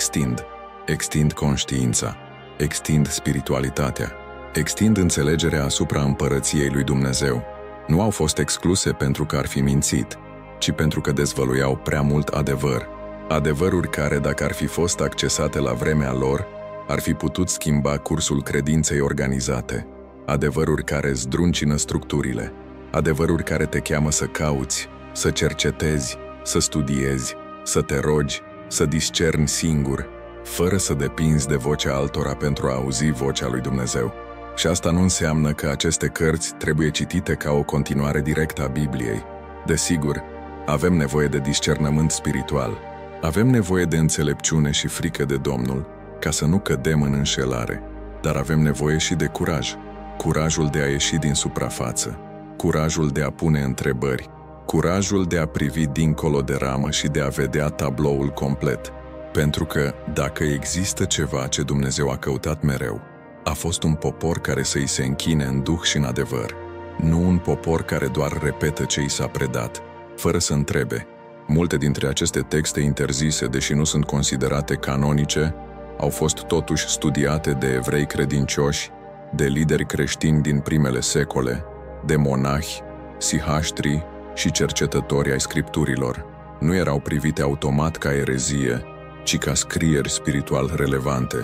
extind conștiința, extind spiritualitatea, extind înțelegerea asupra împărăției lui Dumnezeu. Nu au fost excluse pentru că ar fi mințit, ci pentru că dezvăluiau prea mult adevăr. Adevăruri care, dacă ar fi fost accesate la vremea lor, ar fi putut schimba cursul credinței organizate. Adevăruri care zdruncină structurile. Adevăruri care te cheamă să cauți, să cercetezi, să studiezi, să te rogi, să discerni singur, fără să depinzi de vocea altora pentru a auzi vocea lui Dumnezeu. Și asta nu înseamnă că aceste cărți trebuie citite ca o continuare directă a Bibliei. Desigur, avem nevoie de discernământ spiritual. Avem nevoie de înțelepciune și frică de Domnul, ca să nu cădem în înșelare. Dar avem nevoie și de curaj. Curajul de a ieși din suprafață. Curajul de a pune întrebări. Curajul de a privi dincolo de ramă și de a vedea tabloul complet. Pentru că, dacă există ceva ce Dumnezeu a căutat mereu, a fost un popor care să îi se închine în duh și în adevăr. Nu un popor care doar repetă ce i s-a predat, fără să întrebe. Multe dintre aceste texte interzise, deși nu sunt considerate canonice, au fost totuși studiate de evrei credincioși, de lideri creștini din primele secole, de monahi, sihaștri și cercetători ai scripturilor. Nu erau privite automat ca erezie, ci ca scrieri spiritual relevante,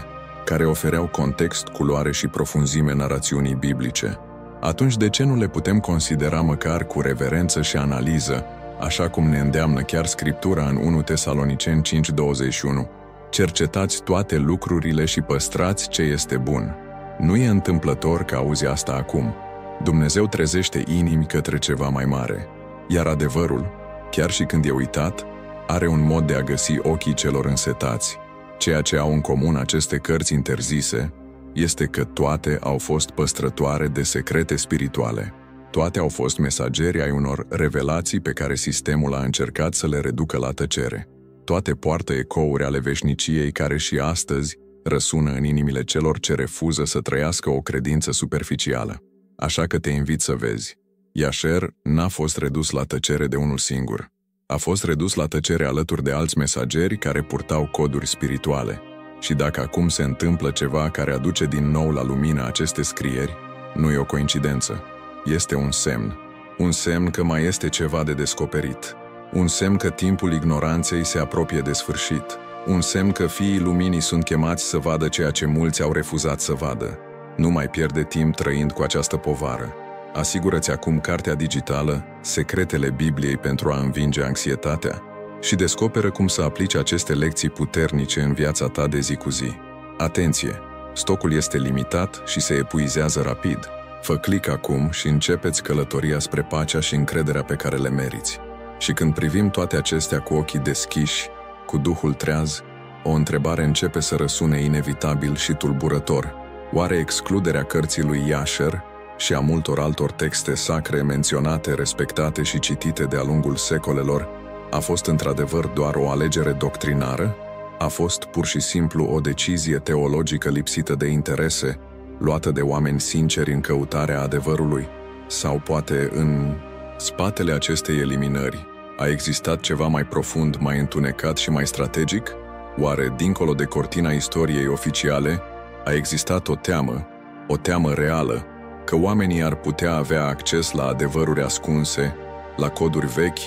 care ofereau context, culoare și profunzime narațiunii biblice. Atunci de ce nu le putem considera măcar cu reverență și analiză, așa cum ne îndeamnă chiar Scriptura în 1 Tesaloniceni 5:21? Cercetați toate lucrurile și păstrați ce este bun. Nu e întâmplător că auzi asta acum. Dumnezeu trezește inimi către ceva mai mare. Iar adevărul, chiar și când e uitat, are un mod de a găsi ochii celor însetați. Ceea ce au în comun aceste cărți interzise este că toate au fost păstrătoare de secrete spirituale. Toate au fost mesageri ai unor revelații pe care sistemul a încercat să le reducă la tăcere. Toate poartă ecouri ale veșniciei care și astăzi răsună în inimile celor ce refuză să trăiască o credință superficială. Așa că te invit să vezi. Iașer n-a fost redus la tăcere de unul singur. A fost redus la tăcere alături de alți mesageri care purtau coduri spirituale. Și dacă acum se întâmplă ceva care aduce din nou la lumină aceste scrieri, nu e o coincidență. Este un semn. Un semn că mai este ceva de descoperit. Un semn că timpul ignoranței se apropie de sfârșit. Un semn că fiii luminii sunt chemați să vadă ceea ce mulți au refuzat să vadă. Nu mai pierde timp trăind cu această povară. Asigură-ți acum cartea digitală, Secretele Bibliei pentru a învinge anxietatea, și descoperă cum să aplici aceste lecții puternice în viața ta de zi cu zi. Atenție! Stocul este limitat și se epuizează rapid. Fă click acum și începeți călătoria spre pacea și încrederea pe care le meriți. Și când privim toate acestea cu ochii deschiși, cu Duhul treaz, o întrebare începe să răsune inevitabil și tulburător. Oare excluderea cărții lui Iașer și a multor altor texte sacre menționate, respectate și citite de-a lungul secolelor a fost într-adevăr doar o alegere doctrinară? A fost pur și simplu o decizie teologică lipsită de interese, luată de oameni sinceri în căutarea adevărului? Sau poate în spatele acestei eliminări a existat ceva mai profund, mai întunecat și mai strategic? Oare, dincolo de cortina istoriei oficiale, a existat o teamă reală, că oamenii ar putea avea acces la adevăruri ascunse, la coduri vechi,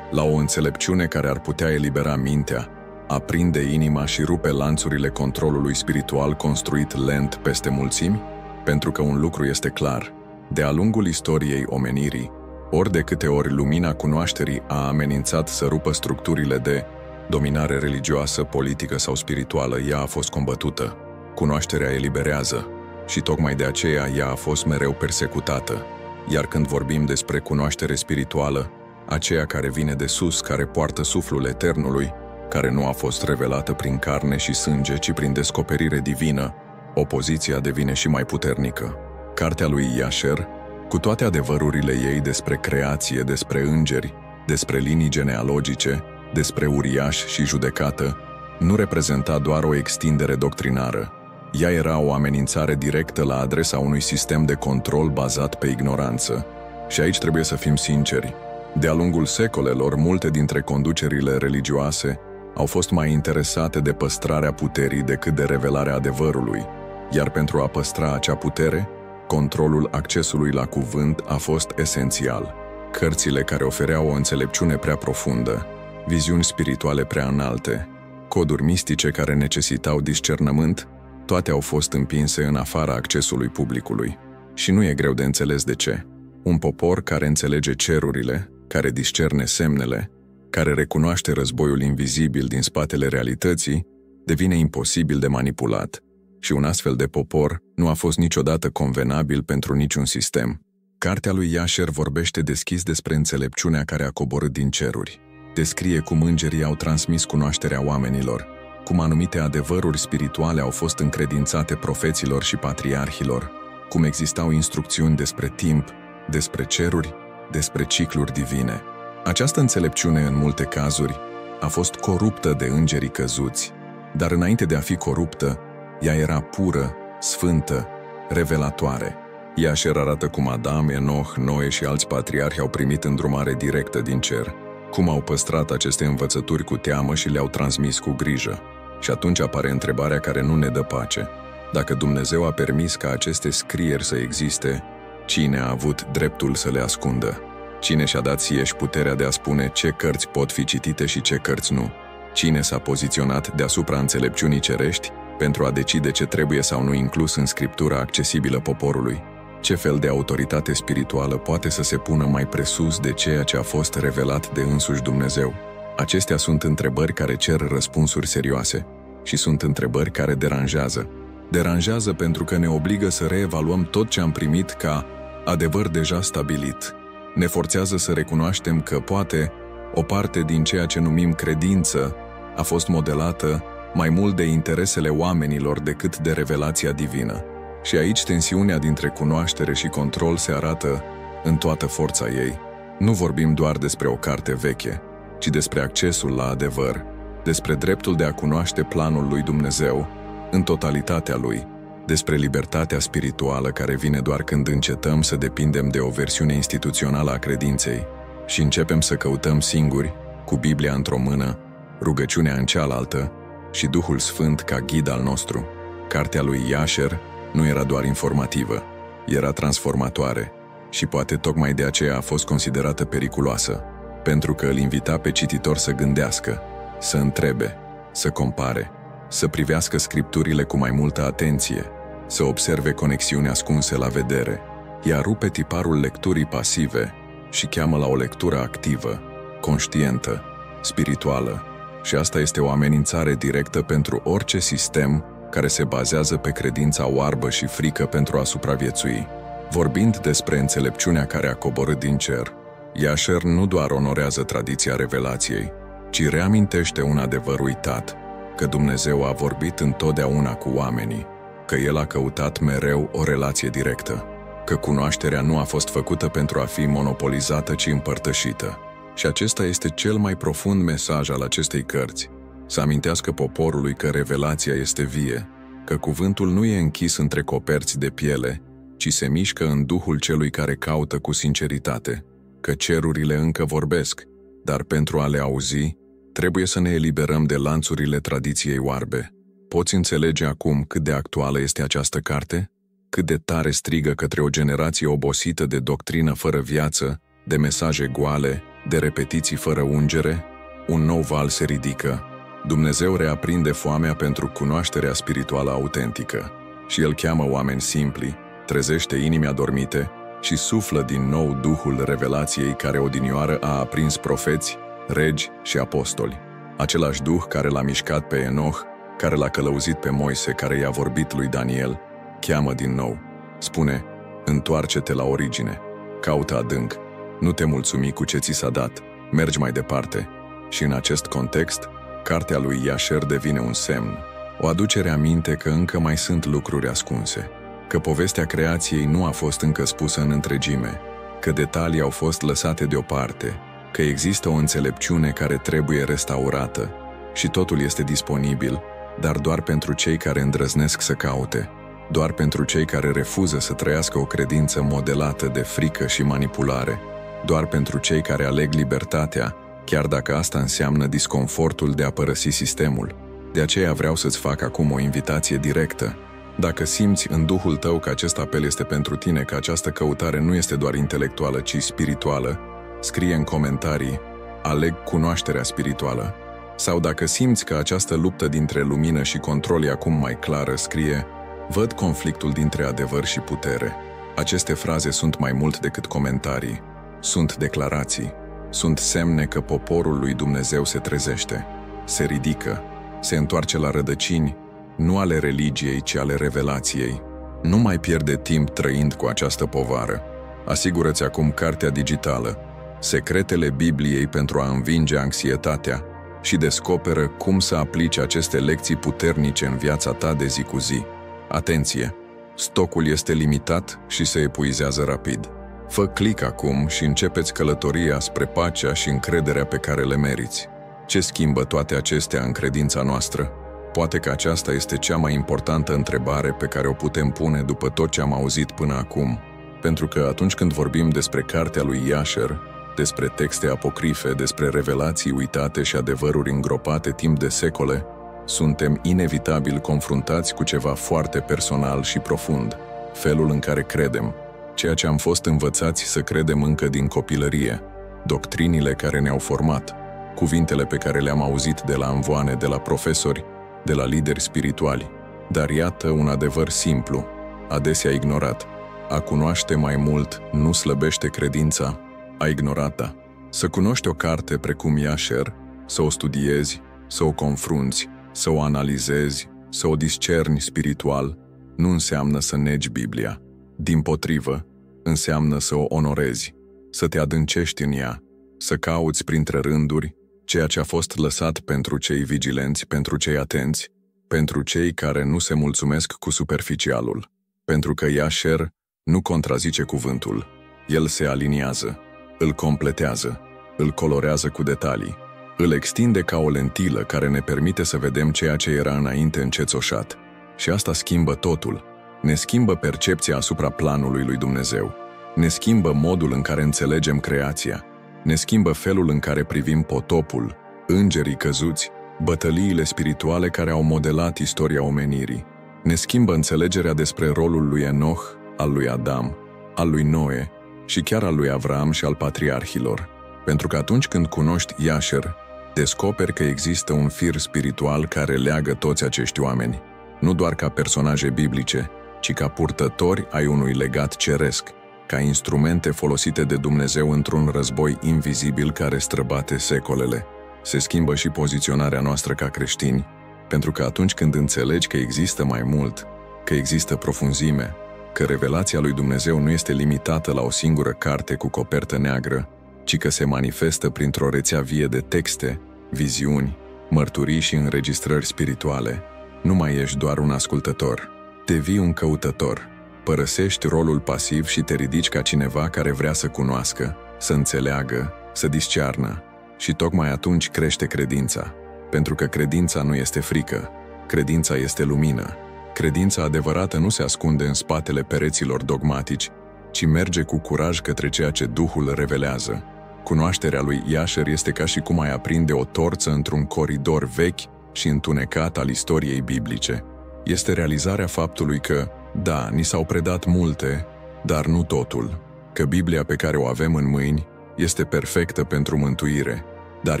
la o înțelepciune care ar putea elibera mintea, aprinde inima și rupe lanțurile controlului spiritual construit lent peste mulțimi? Pentru că un lucru este clar: de-a lungul istoriei omenirii, ori de câte ori lumina cunoașterii a amenințat să rupă structurile de dominare religioasă, politică sau spirituală, ea a fost combătută. Cunoașterea eliberează și tocmai de aceea ea a fost mereu persecutată. Iar când vorbim despre cunoaștere spirituală, aceea care vine de sus, care poartă suflul eternului, care nu a fost revelată prin carne și sânge, ci prin descoperire divină, opoziția devine și mai puternică. Cartea lui Jasher, cu toate adevărurile ei despre creație, despre îngeri, despre linii genealogice, despre uriaș și judecată, nu reprezenta doar o extindere doctrinară. Ea era o amenințare directă la adresa unui sistem de control bazat pe ignoranță. Și aici trebuie să fim sinceri. De-a lungul secolelor, multe dintre conducerile religioase au fost mai interesate de păstrarea puterii decât de revelarea adevărului, iar pentru a păstra acea putere, controlul accesului la cuvânt a fost esențial. Cărțile care ofereau o înțelepciune prea profundă, viziuni spirituale prea înalte, coduri mistice care necesitau discernământ, toate au fost împinse în afara accesului publicului. Și nu e greu de înțeles de ce. Un popor care înțelege cerurile, care discerne semnele, care recunoaște războiul invizibil din spatele realității, devine imposibil de manipulat. Și un astfel de popor nu a fost niciodată convenabil pentru niciun sistem. Cartea lui Jasher vorbește deschis despre înțelepciunea care a coborât din ceruri. Descrie cum îngerii au transmis cunoașterea oamenilor, cum anumite adevăruri spirituale au fost încredințate profeților și patriarhilor, cum existau instrucțiuni despre timp, despre ceruri, despre cicluri divine. Această înțelepciune, în multe cazuri, a fost coruptă de îngerii căzuți, dar înainte de a fi coruptă, ea era pură, sfântă, revelatoare. Jasher arată cum Adam, Enoch, Noe și alți patriarhi au primit îndrumare directă din cer, cum au păstrat aceste învățături cu teamă și le-au transmis cu grijă. Și atunci apare întrebarea care nu ne dă pace. Dacă Dumnezeu a permis ca aceste scrieri să existe, cine a avut dreptul să le ascundă? Cine și-a dat sieși puterea de a spune ce cărți pot fi citite și ce cărți nu? Cine s-a poziționat deasupra înțelepciunii cerești pentru a decide ce trebuie sau nu inclus în scriptura accesibilă poporului? Ce fel de autoritate spirituală poate să se pună mai presus de ceea ce a fost revelat de însuși Dumnezeu? Acestea sunt întrebări care cer răspunsuri serioase și sunt întrebări care deranjează. Deranjează pentru că ne obligă să reevaluăm tot ce am primit ca adevăr deja stabilit. Ne forțează să recunoaștem că poate o parte din ceea ce numim credință a fost modelată mai mult de interesele oamenilor decât de revelația divină. Și aici tensiunea dintre cunoaștere și control se arată în toată forța ei. Nu vorbim doar despre o carte veche, ci despre accesul la adevăr, despre dreptul de a cunoaște planul lui Dumnezeu în totalitatea lui, despre libertatea spirituală care vine doar când încetăm să depindem de o versiune instituțională a credinței și începem să căutăm singuri, cu Biblia într-o mână, rugăciunea în cealaltă și Duhul Sfânt ca ghid al nostru. Cartea lui Jasher nu era doar informativă, era transformatoare și poate tocmai de aceea a fost considerată periculoasă, pentru că îl invita pe cititor să gândească, să întrebe, să compare, să privească scripturile cu mai multă atenție, să observe conexiuni ascunse la vedere. Ea rupe tiparul lecturii pasive și cheamă la o lectură activă, conștientă, spirituală, și asta este o amenințare directă pentru orice sistem care se bazează pe credința oarbă și frică pentru a supraviețui. Vorbind despre înțelepciunea care a coborât din cer, Jasher nu doar onorează tradiția revelației, ci reamintește un adevăr uitat, că Dumnezeu a vorbit întotdeauna cu oamenii, că El a căutat mereu o relație directă, că cunoașterea nu a fost făcută pentru a fi monopolizată, ci împărtășită. Și acesta este cel mai profund mesaj al acestei cărți, să amintească poporului că revelația este vie, că cuvântul nu e închis între coperți de piele, ci se mișcă în duhul celui care caută cu sinceritate, că cerurile încă vorbesc, dar pentru a le auzi, trebuie să ne eliberăm de lanțurile tradiției oarbe. Poți înțelege acum cât de actuală este această carte? cât de tare strigă către o generație obosită de doctrină fără viață, de mesaje goale, de repetiții fără ungere. Un nou val se ridică. Dumnezeu reaprinde foamea pentru cunoașterea spirituală autentică și El cheamă oameni simpli, trezește inimi adormite și suflă din nou Duhul revelației care odinioară a aprins profeți, regi și apostoli. Același Duh care l-a mișcat pe Enoch, care l-a călăuzit pe Moise, care i-a vorbit lui Daniel, cheamă din nou. Spune, întoarce-te la origine, caută adânc, nu te mulțumi cu ce ți s-a dat, mergi mai departe. Și în acest context, cartea lui Iasher devine un semn, o aducere aminte că încă mai sunt lucruri ascunse, că povestea creației nu a fost încă spusă în întregime, că detalii au fost lăsate deoparte, că există o înțelepciune care trebuie restaurată și totul este disponibil, dar doar pentru cei care îndrăznesc să caute, doar pentru cei care refuză să trăiască o credință modelată de frică și manipulare, doar pentru cei care aleg libertatea, chiar dacă asta înseamnă disconfortul de a părăsi sistemul. De aceea vreau să-ți fac acum o invitație directă. Dacă simți în duhul tău că acest apel este pentru tine, că această căutare nu este doar intelectuală, ci spirituală, scrie în comentarii, aleg cunoașterea spirituală. Sau dacă simți că această luptă dintre lumină și control e acum mai clară, scrie, văd conflictul dintre adevăr și putere. Aceste fraze sunt mai mult decât comentarii, sunt declarații, sunt semne că poporul lui Dumnezeu se trezește, se ridică, se întoarce la rădăcini, nu ale religiei, ci ale revelației. Nu mai pierde timp trăind cu această povară. Asigură-ți acum cartea digitală, Secretele Bibliei pentru a învinge anxietatea, și descoperă cum să aplici aceste lecții puternice în viața ta de zi cu zi. Atenție! Stocul este limitat și se epuizează rapid. Fă click acum și începeți călătoria spre pacea și încrederea pe care le meriți. Ce schimbă toate acestea în credința noastră? Poate că aceasta este cea mai importantă întrebare pe care o putem pune după tot ce am auzit până acum, pentru că atunci când vorbim despre cartea lui Iasher, despre texte apocrife, despre revelații uitate și adevăruri îngropate timp de secole, suntem inevitabil confruntați cu ceva foarte personal și profund, felul în care credem, ceea ce am fost învățați să credem încă din copilărie, doctrinile care ne-au format, cuvintele pe care le-am auzit de la învoane, de la profesori, de la lideri spirituali. Dar iată un adevăr simplu, adesea ignorat. A cunoaște mai mult nu slăbește credința, a ignorata. Să cunoști o carte precum Iasher, să o studiezi, să o confrunți, să o analizezi, să o discerni spiritual, nu înseamnă să negi Biblia. Dimpotrivă, înseamnă să o onorezi, să te adâncești în ea, să cauți printre rânduri ceea ce a fost lăsat pentru cei vigilenți, pentru cei atenți, pentru cei care nu se mulțumesc cu superficialul. Pentru că Iasher nu contrazice cuvântul, el se aliniază, îl completează, îl colorează cu detalii, îl extinde ca o lentilă care ne permite să vedem ceea ce era înainte încețoșat. Și asta schimbă totul. Ne schimbă percepția asupra planului lui Dumnezeu. Ne schimbă modul în care înțelegem creația. Ne schimbă felul în care privim potopul, îngerii căzuți, bătăliile spirituale care au modelat istoria omenirii. Ne schimbă înțelegerea despre rolul lui Enoch, al lui Adam, al lui Noe și chiar al lui Avram și al patriarhilor. Pentru că atunci când cunoști Iasher, descoperi că există un fir spiritual care leagă toți acești oameni, nu doar ca personaje biblice, ci ca purtători ai unui legat ceresc, ca instrumente folosite de Dumnezeu într-un război invizibil care străbate secolele. Se schimbă și poziționarea noastră ca creștini, pentru că atunci când înțelegi că există mai mult, că există profunzime, că revelația lui Dumnezeu nu este limitată la o singură carte cu copertă neagră, ci că se manifestă printr-o rețea vie de texte, viziuni, mărturii și înregistrări spirituale, nu mai ești doar un ascultător, devii un căutător. Părăsești rolul pasiv și te ridici ca cineva care vrea să cunoască, să înțeleagă, să discearnă. Și tocmai atunci crește credința. Pentru că credința nu este frică, credința este lumină. Credința adevărată nu se ascunde în spatele pereților dogmatici, ci merge cu curaj către ceea ce Duhul revelează. Cunoașterea lui Iasher este ca și cum ai aprinde o torță într-un coridor vechi și întunecat al istoriei biblice. Este realizarea faptului că, Da, ni s-au predat multe, dar nu totul. Că Biblia pe care o avem în mâini este perfectă pentru mântuire, dar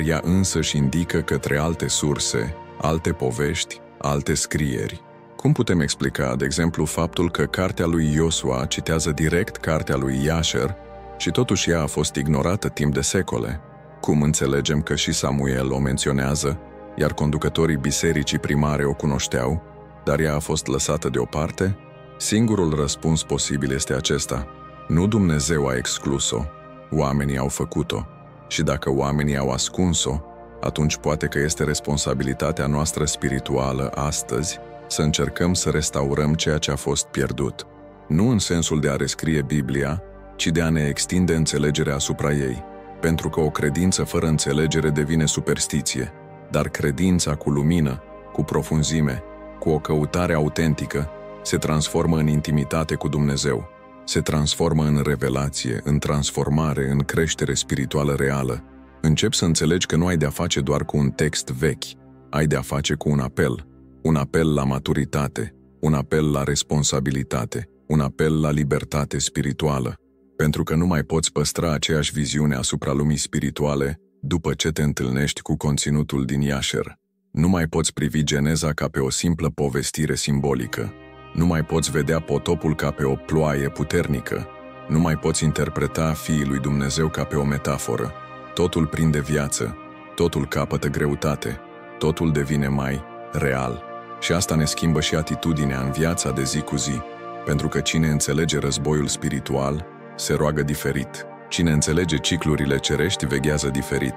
ea însăși indică către alte surse, alte povești, alte scrieri. Cum putem explica, de exemplu, faptul că cartea lui Iosua citează direct cartea lui Iașer și totuși ea a fost ignorată timp de secole? Cum înțelegem că și Samuel o menționează, iar conducătorii bisericii primare o cunoșteau, dar ea a fost lăsată deoparte? Singurul răspuns posibil este acesta: nu Dumnezeu a exclus-o, oamenii au făcut-o. Și dacă oamenii au ascuns-o, atunci poate că este responsabilitatea noastră spirituală astăzi să încercăm să restaurăm ceea ce a fost pierdut. Nu în sensul de a rescrie Biblia, ci de a ne extinde înțelegerea asupra ei. Pentru că o credință fără înțelegere devine superstiție, dar credința cu lumină, cu profunzime, cu o căutare autentică, se transformă în intimitate cu Dumnezeu, se transformă în revelație, în transformare, în creștere spirituală reală. Începi să înțelegi că nu ai de-a face doar cu un text vechi, ai de-a face cu un apel la maturitate, un apel la responsabilitate, un apel la libertate spirituală, pentru că nu mai poți păstra aceeași viziune asupra lumii spirituale după ce te întâlnești cu conținutul din Iașer. Nu mai poți privi Geneza ca pe o simplă povestire simbolică. Nu mai poți vedea potopul ca pe o ploaie puternică. Nu mai poți interpreta fiii lui Dumnezeu ca pe o metaforă. Totul prinde viață, totul capătă greutate, totul devine mai real. Și asta ne schimbă și atitudinea în viața de zi cu zi, pentru că cine înțelege războiul spiritual se roagă diferit. Cine înțelege ciclurile cerești veghează diferit.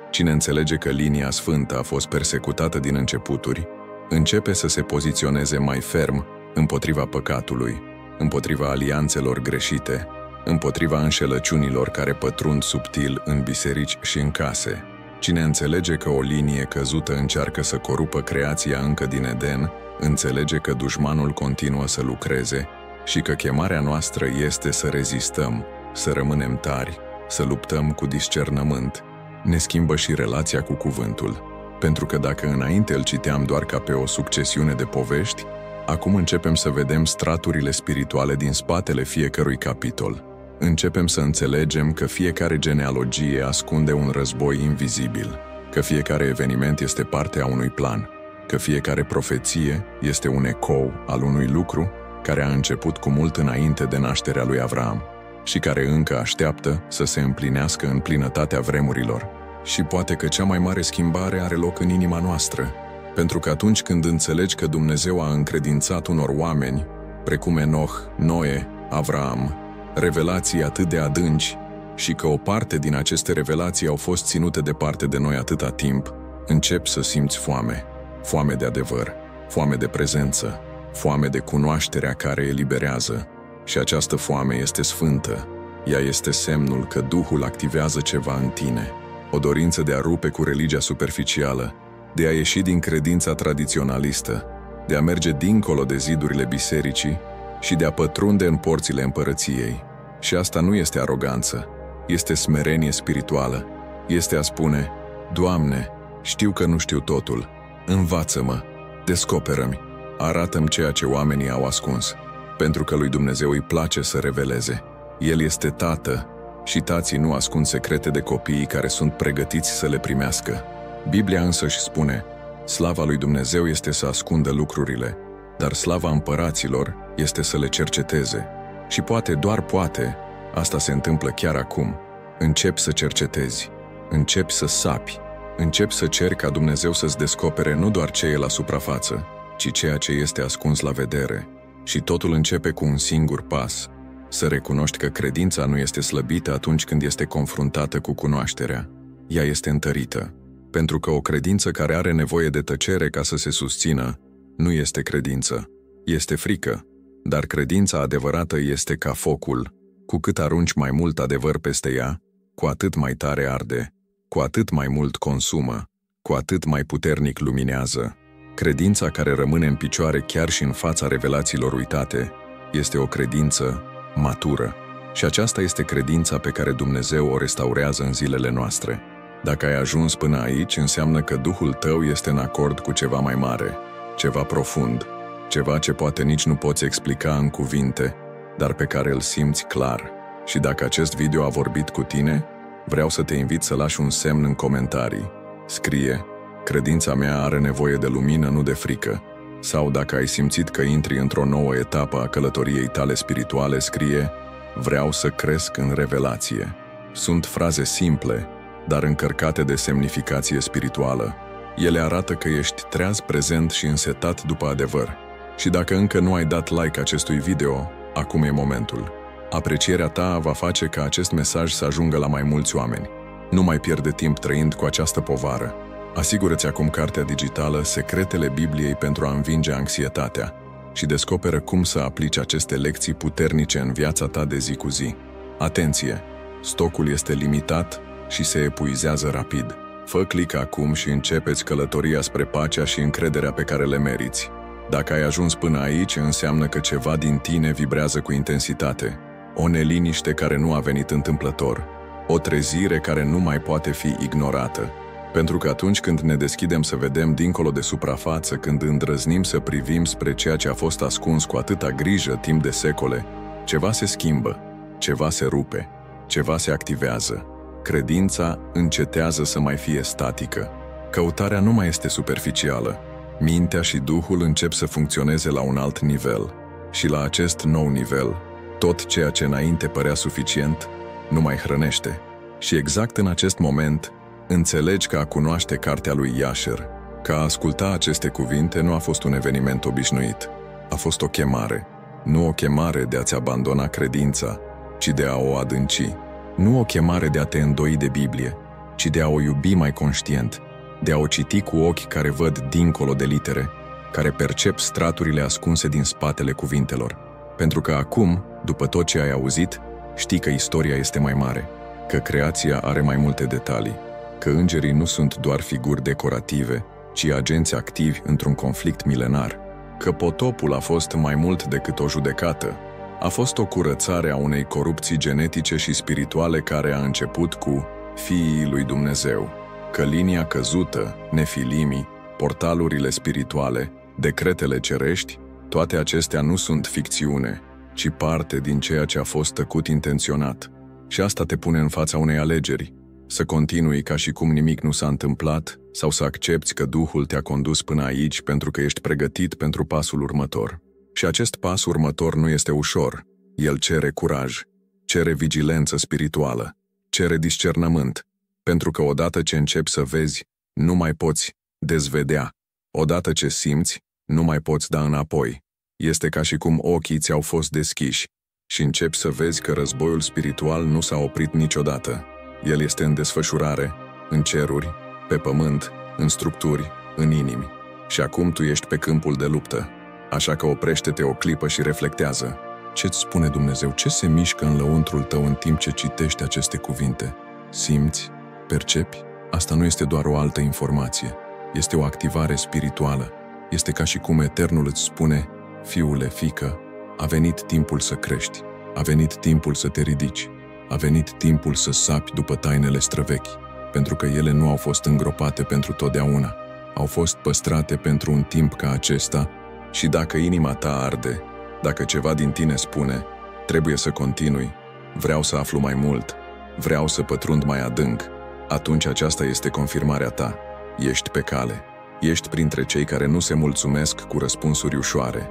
Cine înțelege că linia sfântă a fost persecutată din începuturi, începe să se poziționeze mai ferm împotriva păcatului, împotriva alianțelor greșite, împotriva înșelăciunilor care pătrund subtil în biserici și în case. Cine înțelege că o linie căzută încearcă să corupă creația încă din Eden, înțelege că dușmanul continuă să lucreze și că chemarea noastră este să rezistăm, să rămânem tari, să luptăm cu discernământ. Ne schimbă și relația cu cuvântul, pentru că dacă înainte îl citeam doar ca pe o succesiune de povești, acum începem să vedem straturile spirituale din spatele fiecărui capitol. Începem să înțelegem că fiecare genealogie ascunde un război invizibil, că fiecare eveniment este parte a unui plan, că fiecare profeție este un ecou al unui lucru care a început cu mult înainte de nașterea lui Avram și care încă așteaptă să se împlinească în plinătatea vremurilor. Și poate că cea mai mare schimbare are loc în inima noastră, pentru că atunci când înțelegi că Dumnezeu a încredințat unor oameni, precum Enoch, Noe, Avram, revelații atât de adânci și că o parte din aceste revelații au fost ținute departe de noi atâta timp, începi să simți foame, foame de adevăr, foame de prezență, foame de cunoașterea care eliberează. Și această foame este sfântă, ea este semnul că Duhul activează ceva în tine, o dorință de a rupe cu religia superficială, de a ieși din credința tradiționalistă, de a merge dincolo de zidurile bisericii și de a pătrunde în porțile împărăției. Și asta nu este aroganță, este smerenie spirituală, este a spune: Doamne, știu că nu știu totul, învață-mă, descoperă-mi, arată-mi ceea ce oamenii au ascuns, pentru că lui Dumnezeu îi place să reveleze. El este tată și tații nu ascund secrete de copiii care sunt pregătiți să le primească. Biblia însă își spune: slava lui Dumnezeu este să ascundă lucrurile, dar slava împăraților este să le cerceteze. Și poate, doar poate, asta se întâmplă chiar acum. Începi să cercetezi, începi să sapi, începi să ceri ca Dumnezeu să-ți descopere nu doar ce e la suprafață, ci ceea ce este ascuns la vedere. Și totul începe cu un singur pas: să recunoști că credința nu este slăbită atunci când este confruntată cu cunoașterea. Ea este întărită, pentru că o credință care are nevoie de tăcere ca să se susțină nu este credință, este frică. Dar credința adevărată este ca focul: cu cât arunci mai mult adevăr peste ea, cu atât mai tare arde, cu atât mai mult consumă, cu atât mai puternic luminează. Credința care rămâne în picioare chiar și în fața revelațiilor uitate este o credință matură. Și aceasta este credința pe care Dumnezeu o restaurează în zilele noastre. Dacă ai ajuns până aici, înseamnă că Duhul tău este în acord cu ceva mai mare, ceva profund, ceva ce poate nici nu poți explica în cuvinte, dar pe care îl simți clar. Și dacă acest video a vorbit cu tine, vreau să te invit să lași un semn în comentarii. Scrie: credința mea are nevoie de lumină, nu de frică. Sau dacă ai simțit că intri într-o nouă etapă a călătoriei tale spirituale, scrie: vreau să cresc în revelație. Sunt fraze simple, dar încărcate de semnificație spirituală. Ele arată că ești treaz, prezent și însetat după adevăr. Și dacă încă nu ai dat like acestui video, acum e momentul. Aprecierea ta va face ca acest mesaj să ajungă la mai mulți oameni. Nu mai pierde timp trăind cu această povară. Asigură-ți acum cartea digitală Secretele Bibliei pentru a învinge anxietatea și descoperă cum să aplici aceste lecții puternice în viața ta de zi cu zi. Atenție! Stocul este limitat și se epuizează rapid. Fă click acum și începeți călătoria spre pacea și încrederea pe care le meriți. Dacă ai ajuns până aici, înseamnă că ceva din tine vibrează cu intensitate. O neliniște care nu a venit întâmplător. O trezire care nu mai poate fi ignorată. Pentru că atunci când ne deschidem să vedem dincolo de suprafață, când îndrăznim să privim spre ceea ce a fost ascuns cu atâta grijă timp de secole, ceva se schimbă, ceva se rupe, ceva se activează. Credința încetează să mai fie statică. Căutarea nu mai este superficială. Mintea și Duhul încep să funcționeze la un alt nivel. Și la acest nou nivel, tot ceea ce înainte părea suficient, nu mai hrănește. Și exact în acest moment, înțelegi că a cunoaște cartea lui Yasher, că a asculta aceste cuvinte nu a fost un eveniment obișnuit. A fost o chemare. Nu o chemare de a-ți abandona credința, ci de a o adânci. Nu o chemare de a te îndoi de Biblie, ci de a o iubi mai conștient, de a o citi cu ochi care văd dincolo de litere, care percep straturile ascunse din spatele cuvintelor. Pentru că acum, după tot ce ai auzit, știi că istoria este mai mare, că creația are mai multe detalii, că îngerii nu sunt doar figuri decorative, ci agenți activi într-un conflict milenar, că potopul a fost mai mult decât o judecată, a fost o curățare a unei corupții genetice și spirituale care a început cu fiii lui Dumnezeu, că linia căzută, nefilimii, portalurile spirituale, decretele cerești, toate acestea nu sunt ficțiune, ci parte din ceea ce a fost tăcut intenționat. Și asta te pune în fața unei alegeri: să continui ca și cum nimic nu s-a întâmplat, sau să accepți că Duhul te-a condus până aici pentru că ești pregătit pentru pasul următor. Și acest pas următor nu este ușor. El cere curaj, cere vigilență spirituală, cere discernământ, pentru că odată ce începi să vezi, nu mai poți dezvedea. Odată ce simți, nu mai poți da înapoi. Este ca și cum ochii ți-au fost deschiși și începi să vezi că războiul spiritual nu s-a oprit niciodată. El este în desfășurare, în ceruri, pe pământ, în structuri, în inimi. Și acum tu ești pe câmpul de luptă. Așa că oprește-te o clipă și reflectează. Ce-ți spune Dumnezeu? Ce se mișcă în lăuntrul tău în timp ce citești aceste cuvinte? Simți? Percepi? Asta nu este doar o altă informație. Este o activare spirituală. Este ca și cum Eternul îți spune: fiule, fiică, a venit timpul să crești. A venit timpul să te ridici. A venit timpul să sapi după tainele străvechi, pentru că ele nu au fost îngropate pentru totdeauna. Au fost păstrate pentru un timp ca acesta. Și dacă inima ta arde, dacă ceva din tine spune: trebuie să continui, vreau să aflu mai mult, vreau să pătrund mai adânc, atunci aceasta este confirmarea ta. Ești pe cale. Ești printre cei care nu se mulțumesc cu răspunsuri ușoare.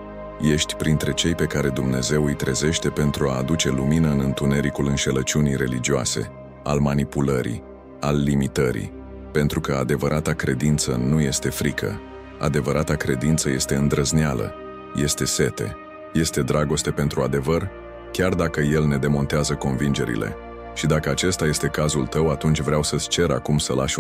Ești printre cei pe care Dumnezeu îi trezește pentru a aduce lumină în întunericul înșelăciunii religioase, al manipulării, al limitării. Pentru că adevărata credință nu este frică. Adevărata credință este îndrăzneală, este sete, este dragoste pentru adevăr, chiar dacă el ne demontează convingerile. Și dacă acesta este cazul tău, atunci vreau să-ți cer acum să lași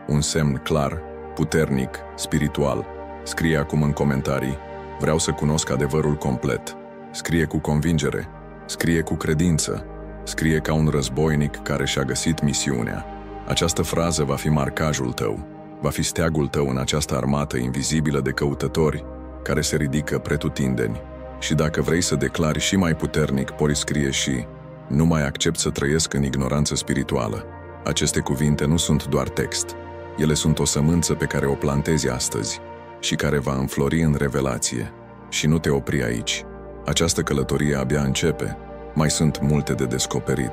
un semn clar, puternic, spiritual. Scrie acum în comentarii: vreau să cunosc adevărul complet. Scrie cu convingere, scrie cu credință, scrie ca un războinic care și-a găsit misiunea. Această frază va fi marcajul tău, va fi steagul tău în această armată invizibilă de căutători care se ridică pretutindeni. Și dacă vrei să declari și mai puternic, poți scrie și: nu mai accept să trăiesc în ignoranță spirituală. Aceste cuvinte nu sunt doar text. Ele sunt o sămânță pe care o plantezi astăzi și care va înflori în revelație. Și nu te opri aici. Această călătorie abia începe. Mai sunt multe de descoperit.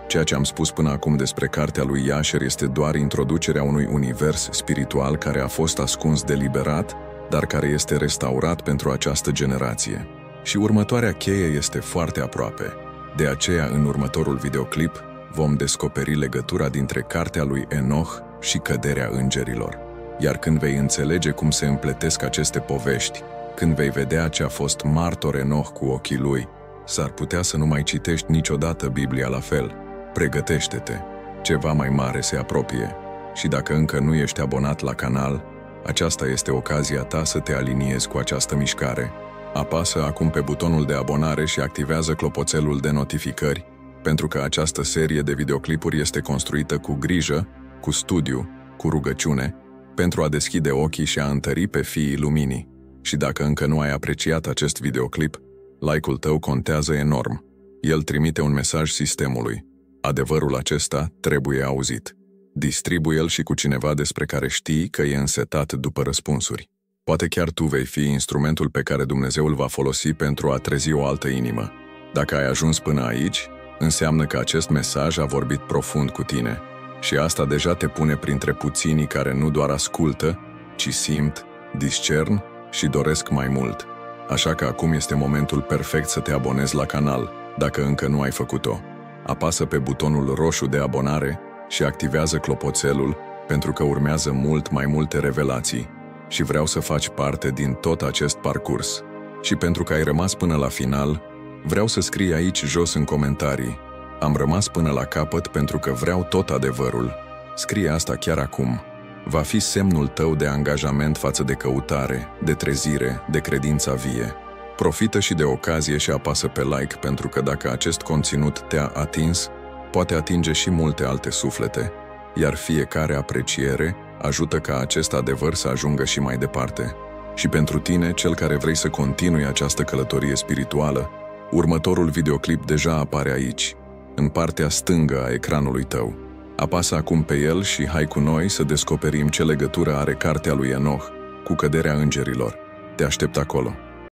Ceea ce am spus până acum despre cartea lui Jasher este doar introducerea unui univers spiritual care a fost ascuns deliberat, dar care este restaurat pentru această generație. Și următoarea cheie este foarte aproape. De aceea, în următorul videoclip, vom descoperi legătura dintre cartea lui Enoch și căderea îngerilor. Iar când vei înțelege cum se împletesc aceste povești, când vei vedea ce a fost martor Enoch cu ochii lui, s-ar putea să nu mai citești niciodată Biblia la fel. Pregătește-te! Ceva mai mare se apropie. Și dacă încă nu ești abonat la canal, aceasta este ocazia ta să te aliniezi cu această mișcare. Apasă acum pe butonul de abonare și activează clopoțelul de notificări, pentru că această serie de videoclipuri este construită cu grijă, cu studiu, cu rugăciune, pentru a deschide ochii și a întări pe fiii luminii. Și dacă încă nu ai apreciat acest videoclip, like-ul tău contează enorm. El trimite un mesaj sistemului. Adevărul acesta trebuie auzit. Distribuie-l și cu cineva despre care știi că e însetat după răspunsuri. Poate chiar tu vei fi instrumentul pe care Dumnezeu îl va folosi pentru a trezi o altă inimă. Dacă ai ajuns până aici, înseamnă că acest mesaj a vorbit profund cu tine. Și asta deja te pune printre puținii care nu doar ascultă, ci simt, discern și doresc mai mult. Așa că acum este momentul perfect să te abonezi la canal, dacă încă nu ai făcut-o. Apasă pe butonul roșu de abonare și activează clopoțelul, pentru că urmează mult mai multe revelații și vreau să faci parte din tot acest parcurs. Și pentru că ai rămas până la final, vreau să scrii aici jos în comentarii: am rămas până la capăt pentru că vreau tot adevărul. Scrie asta chiar acum. Va fi semnul tău de angajament față de căutare, de trezire, de credința vie. Profită și de ocazie și apasă pe like, pentru că dacă acest conținut te-a atins, poate atinge și multe alte suflete, iar fiecare apreciere ajută ca acest adevăr să ajungă și mai departe. Și pentru tine, cel care vrei să continui această călătorie spirituală, următorul videoclip deja apare aici, în partea stângă a ecranului tău. Apasă acum pe el și hai cu noi să descoperim ce legătură are cartea lui Enoch cu căderea îngerilor. Te aștept acolo.